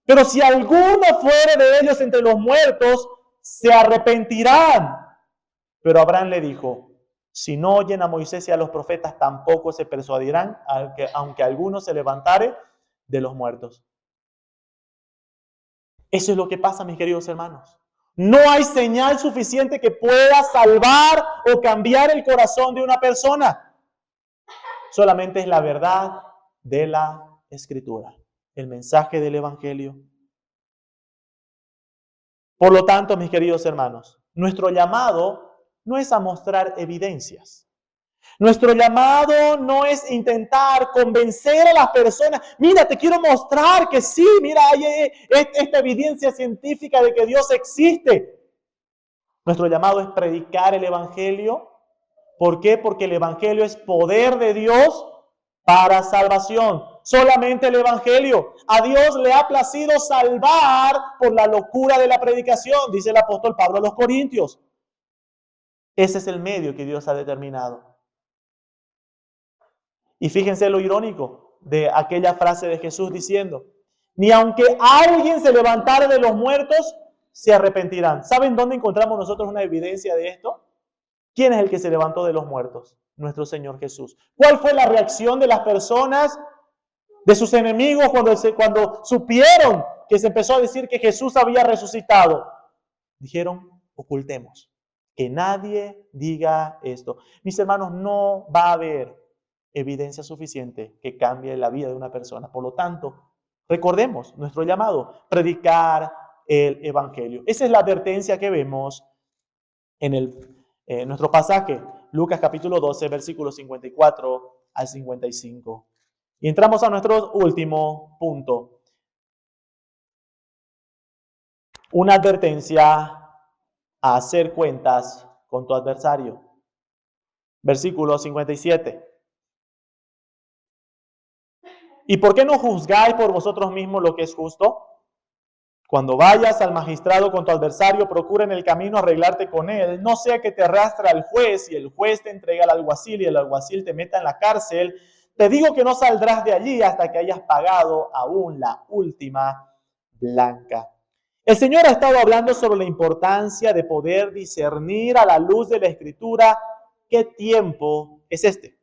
pero si alguno fuere de ellos entre los muertos, se arrepentirán. Pero Abraham le dijo, si no oyen a Moisés y a los profetas, tampoco se persuadirán, aunque alguno se levantare de los muertos. Eso es lo que pasa, mis queridos hermanos. No hay señal suficiente que pueda salvar o cambiar el corazón de una persona. Solamente es la verdad de la Escritura, el mensaje del Evangelio. Por lo tanto, mis queridos hermanos, nuestro llamado no es a mostrar evidencias. Nuestro llamado no es intentar convencer a las personas. Mira, te quiero mostrar que sí, mira, hay esta evidencia científica de que Dios existe. Nuestro llamado es predicar el Evangelio. ¿Por qué? Porque el Evangelio es poder de Dios para salvación. solamente el Evangelio. A Dios le ha placido salvar por la locura de la predicación, dice el apóstol Pablo a los Corintios. Ese es el medio que Dios ha determinado. Y fíjense lo irónico de aquella frase de Jesús diciendo, ni aunque alguien se levantara de los muertos, se arrepentirán. ¿Saben dónde encontramos nosotros una evidencia de esto? ¿Quién es el que se levantó de los muertos? Nuestro Señor Jesús. ¿Cuál fue la reacción de las personas, de sus enemigos, cuando supieron que se empezó a decir que Jesús había resucitado? Dijeron, ocultemos, que nadie diga esto. Mis hermanos, no va a haber evidencia suficiente que cambie la vida de una persona. Por lo tanto, recordemos nuestro llamado, predicar el Evangelio. Esa es la advertencia que vemos en nuestro pasaje, Lucas capítulo 12, versículos 54 al 55. Y entramos a nuestro último punto. Una advertencia a hacer cuentas con tu adversario. Versículo 57. ¿Y por qué no juzgáis por vosotros mismos lo que es justo? Cuando vayas al magistrado con tu adversario, procura en el camino arreglarte con él, no sea que te arrastre al juez y el juez te entregue al alguacil y el alguacil te meta en la cárcel. Te digo que no saldrás de allí hasta que hayas pagado aún la última blanca. El Señor ha estado hablando sobre la importancia de poder discernir a la luz de la Escritura qué tiempo es este.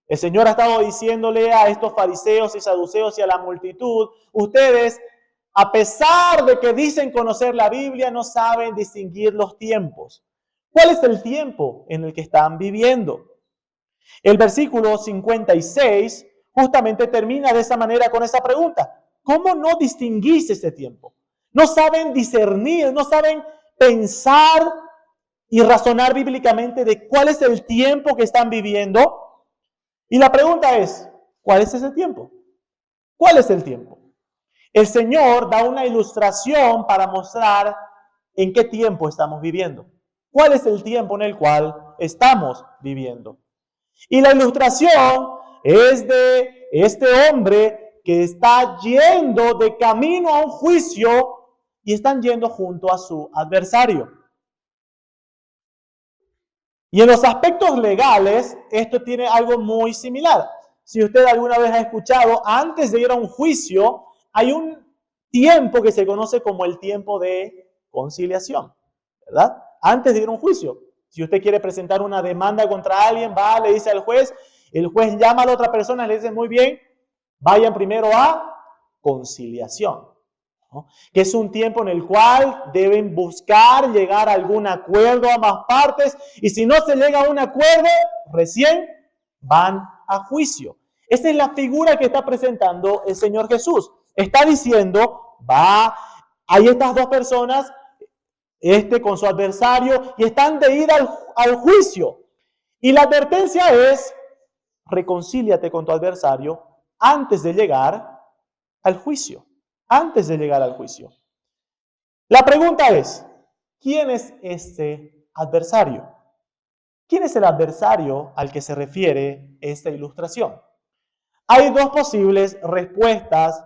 El Señor ha estado diciéndole a estos fariseos y saduceos y a la multitud, ustedes, a pesar de que dicen conocer la Biblia, no saben distinguir los tiempos. ¿Cuál es el tiempo en el que están viviendo? El versículo 56 justamente termina de esa manera con esa pregunta. ¿Cómo no distinguís ese tiempo? No saben discernir, no saben pensar y razonar bíblicamente de cuál es el tiempo que están viviendo. Y la pregunta es, ¿cuál es ese tiempo? ¿Cuál es el tiempo? El Señor da una ilustración para mostrar en qué tiempo estamos viviendo. ¿Cuál es el tiempo en el cual estamos viviendo? Y la ilustración es de este hombre que está yendo de camino a un juicio y están yendo junto a su adversario. Y en los aspectos legales, esto tiene algo muy similar. Si usted alguna vez ha escuchado, antes de ir a un juicio, hay un tiempo que se conoce como el tiempo de conciliación, ¿verdad? Antes de ir a un juicio. Si usted quiere presentar una demanda contra alguien, va, le dice al juez, el juez llama a la otra persona, le dice, muy bien, vayan primero a conciliación, ¿no? Que es un tiempo en el cual deben buscar llegar a algún acuerdo a ambas partes, y si no se llega a un acuerdo, recién van a juicio. Esa es la figura que está presentando el Señor Jesús. Está diciendo, hay estas dos personas, con su adversario, y están de ir al juicio. Y la advertencia es, reconcíliate con tu adversario antes de llegar al juicio. Antes de llegar al juicio. La pregunta es, ¿quién es este adversario? ¿Quién es el adversario al que se refiere esta ilustración? Hay dos posibles respuestas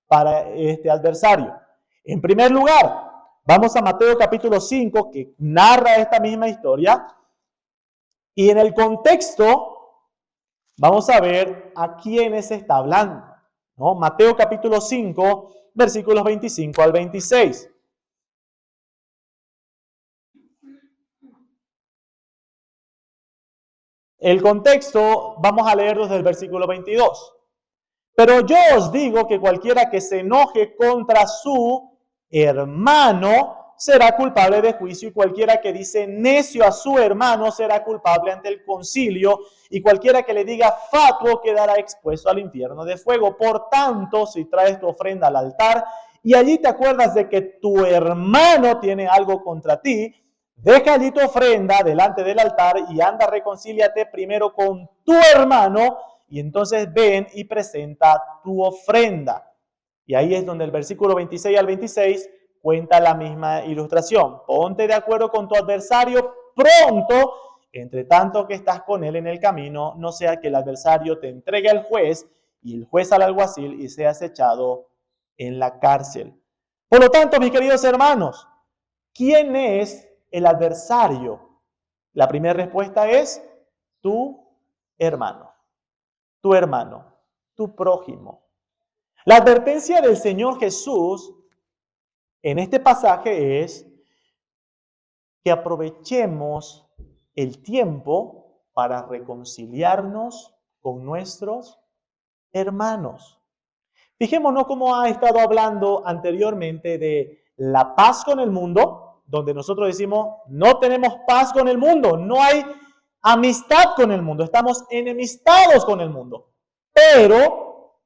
para este adversario. En primer lugar, vamos a Mateo capítulo 5, que narra esta misma historia. Y en el contexto, vamos a ver a quiénes se está hablando, ¿no? Mateo capítulo 5, versículos 25 al 26. El contexto, vamos a leer desde el versículo 22. Pero yo os digo que cualquiera que se enoje contra su hermano será culpable de juicio, y cualquiera que dice necio a su hermano será culpable ante el concilio, y cualquiera que le diga fatuo quedará expuesto al infierno de fuego. Por tanto, si traes tu ofrenda al altar y allí te acuerdas de que tu hermano tiene algo contra ti, deja allí tu ofrenda delante del altar y anda, reconcíliate primero con tu hermano, y entonces ven y presenta tu ofrenda. Y ahí es donde el versículo 26 al 26 cuenta la misma ilustración. Ponte de acuerdo con tu adversario pronto, entre tanto que estás con él en el camino, no sea que el adversario te entregue al juez y el juez al alguacil y seas echado en la cárcel. Por lo tanto, mis queridos hermanos, ¿quién es el adversario? La primera respuesta es tu hermano, tu prójimo. La advertencia del Señor Jesús en este pasaje es que aprovechemos el tiempo para reconciliarnos con nuestros hermanos. Fijémonos cómo ha estado hablando anteriormente de la paz con el mundo, donde nosotros decimos, no tenemos paz con el mundo, no hay amistad con el mundo, estamos enemistados con el mundo. Pero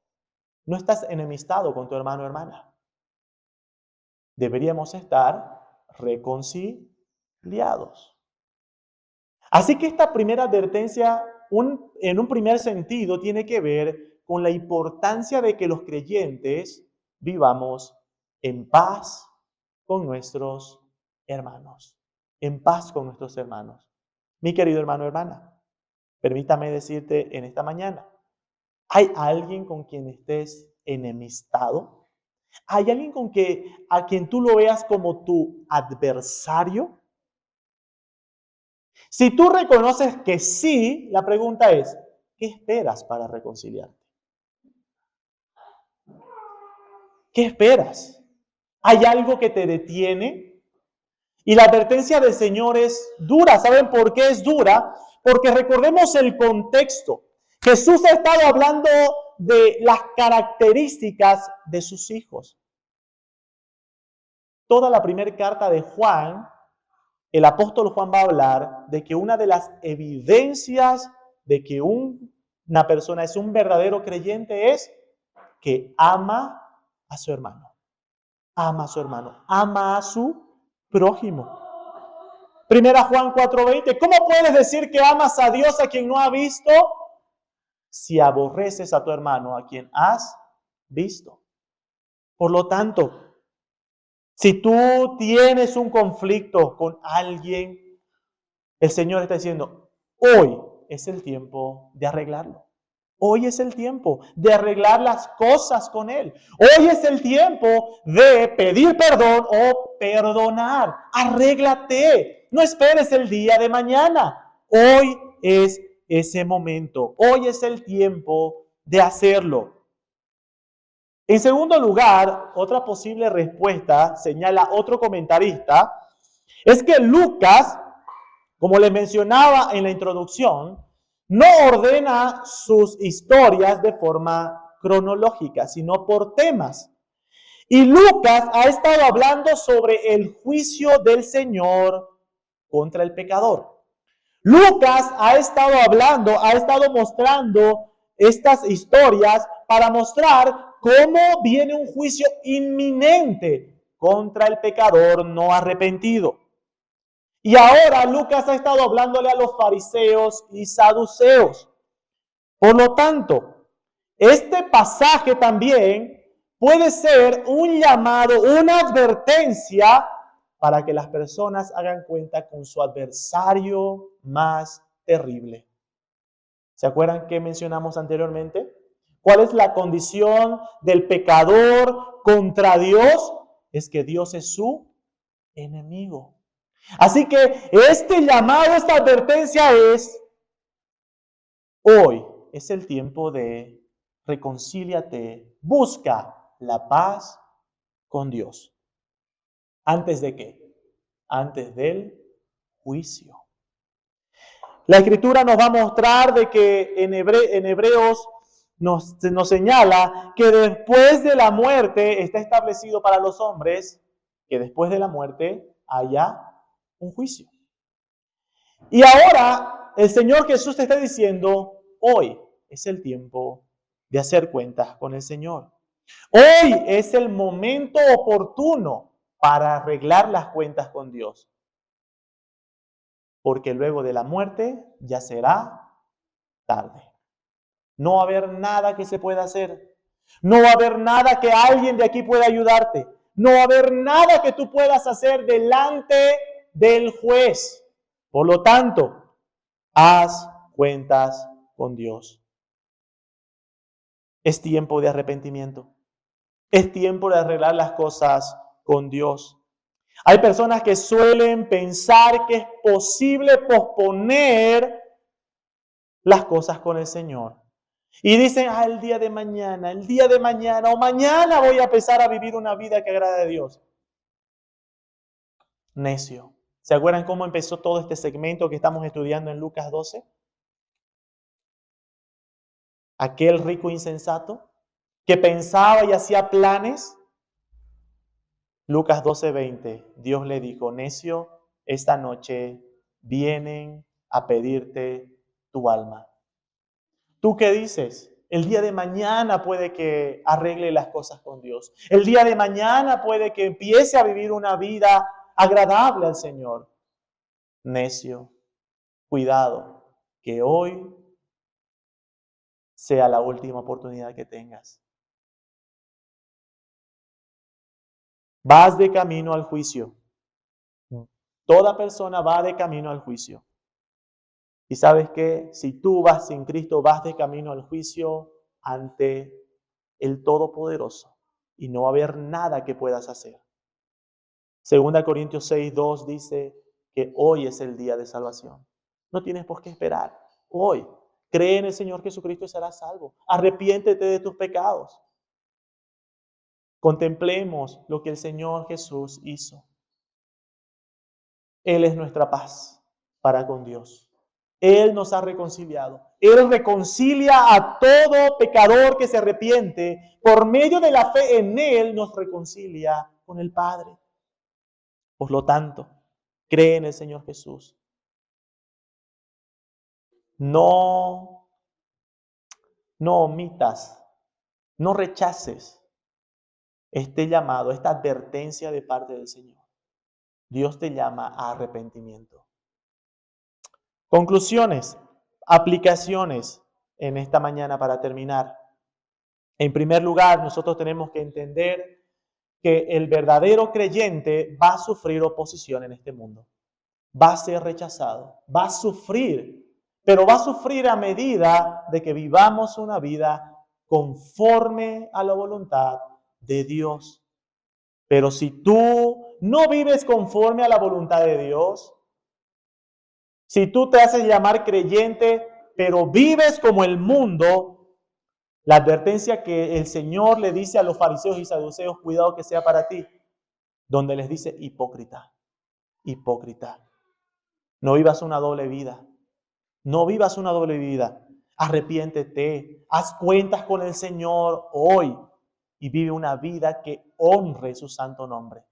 no estás enemistado con tu hermano o hermana. Deberíamos estar reconciliados. Así que esta primera advertencia, en un primer sentido, tiene que ver con la importancia de que los creyentes vivamos en paz con nuestros hermanos. En paz con nuestros hermanos. Mi querido hermano o hermana, permítame decirte en esta mañana, ¿hay alguien con quien estés enemistado? ¿Hay alguien a quien tú lo veas como tu adversario? Si tú reconoces que sí, la pregunta es, ¿qué esperas para reconciliarte? ¿Qué esperas? ¿Hay algo que te detiene? Y la advertencia del Señor es dura. ¿Saben por qué es dura? Porque recordemos el contexto. Jesús ha estado hablando de las características de sus hijos. Toda la primera carta de Juan, el apóstol Juan va a hablar de que una de las evidencias de que una persona es un verdadero creyente es que ama a su hermano. Ama a su hermano. Ama a su prójimo. Primera Juan 4:20. ¿Cómo puedes decir que amas a Dios a quien no has visto si aborreces a tu hermano a quien has visto? Por lo tanto, si tú tienes un conflicto con alguien, el Señor está diciendo, hoy es el tiempo de arreglarlo. Hoy es el tiempo de arreglar las cosas con Él. Hoy es el tiempo de pedir perdón o perdonar. Arréglate. No esperes el día de mañana. Hoy es ese momento. Hoy es el tiempo de hacerlo. En segundo lugar, otra posible respuesta, señala otro comentarista, es que Lucas, como le mencionaba en la introducción, no ordena sus historias de forma cronológica, sino por temas. Y Lucas ha estado hablando sobre el juicio del Señor contra el pecador. Lucas ha estado mostrando estas historias para mostrar cómo viene un juicio inminente contra el pecador no arrepentido. Y ahora Lucas ha estado hablándole a los fariseos y saduceos. Por lo tanto, este pasaje también puede ser un llamado, una advertencia para que las personas hagan cuenta con su adversario más terrible. ¿Se acuerdan qué mencionamos anteriormente? ¿Cuál es la condición del pecador contra Dios? Es que Dios es su enemigo. Así que este llamado, esta advertencia es, hoy es el tiempo de reconcíliate, busca la paz con Dios. ¿Antes de qué? Antes del juicio. La Escritura nos va a mostrar de que en Hebreos nos señala que después de la muerte está establecido para los hombres que después de la muerte haya un juicio. Y ahora el Señor Jesús te está diciendo, hoy es el tiempo de hacer cuentas con el Señor. Hoy es el momento oportuno para arreglar las cuentas con Dios. Porque luego de la muerte ya será tarde. No va a haber nada que se pueda hacer. No va a haber nada que alguien de aquí pueda ayudarte. No va a haber nada que tú puedas hacer delante del juez. Por lo tanto, haz cuentas con Dios. Es tiempo de arrepentimiento. Es tiempo de arreglar las cosas con Dios. Hay personas que suelen pensar que es posible posponer las cosas con el Señor. Y dicen, el día de mañana, o mañana voy a empezar a vivir una vida que agrade a Dios. Necio. ¿Se acuerdan cómo empezó todo este segmento que estamos estudiando en Lucas 12? Aquel rico insensato que pensaba y hacía planes. Lucas 12:20, Dios le dijo, necio, esta noche vienen a pedirte tu alma. ¿Tú qué dices? El día de mañana puede que arregle las cosas con Dios. El día de mañana puede que empiece a vivir una vida agradable al Señor. Necio, cuidado, que hoy sea la última oportunidad que tengas. Vas de camino al juicio. Toda persona va de camino al juicio. Y sabes que si tú vas sin Cristo, vas de camino al juicio ante el Todopoderoso y no va a haber nada que puedas hacer. 2 Corintios 6:2 dice que hoy es el día de salvación. No tienes por qué esperar. Hoy, cree en el Señor Jesucristo y serás salvo. Arrepiéntete de tus pecados. Contemplemos lo que el Señor Jesús hizo. Él es nuestra paz para con Dios. Él nos ha reconciliado. Él reconcilia a todo pecador que se arrepiente. Por medio de la fe en Él nos reconcilia con el Padre. Por lo tanto, cree en el Señor Jesús. No omitas, no rechaces este llamado, esta advertencia de parte del Señor. Dios te llama a arrepentimiento. Conclusiones, aplicaciones en esta mañana para terminar. En primer lugar, nosotros tenemos que entender que el verdadero creyente va a sufrir oposición en este mundo. Va a ser rechazado, va a sufrir, pero va a sufrir a medida de que vivamos una vida conforme a la voluntad de Dios. Pero si tú no vives conforme a la voluntad de Dios, si tú te haces llamar creyente, pero vives como el mundo, la advertencia que el Señor le dice a los fariseos y saduceos, cuidado que sea para ti, donde les dice hipócrita, hipócrita. No vivas una doble vida. No vivas una doble vida. Arrepiéntete, haz cuentas con el Señor hoy y vive una vida que honre su santo nombre.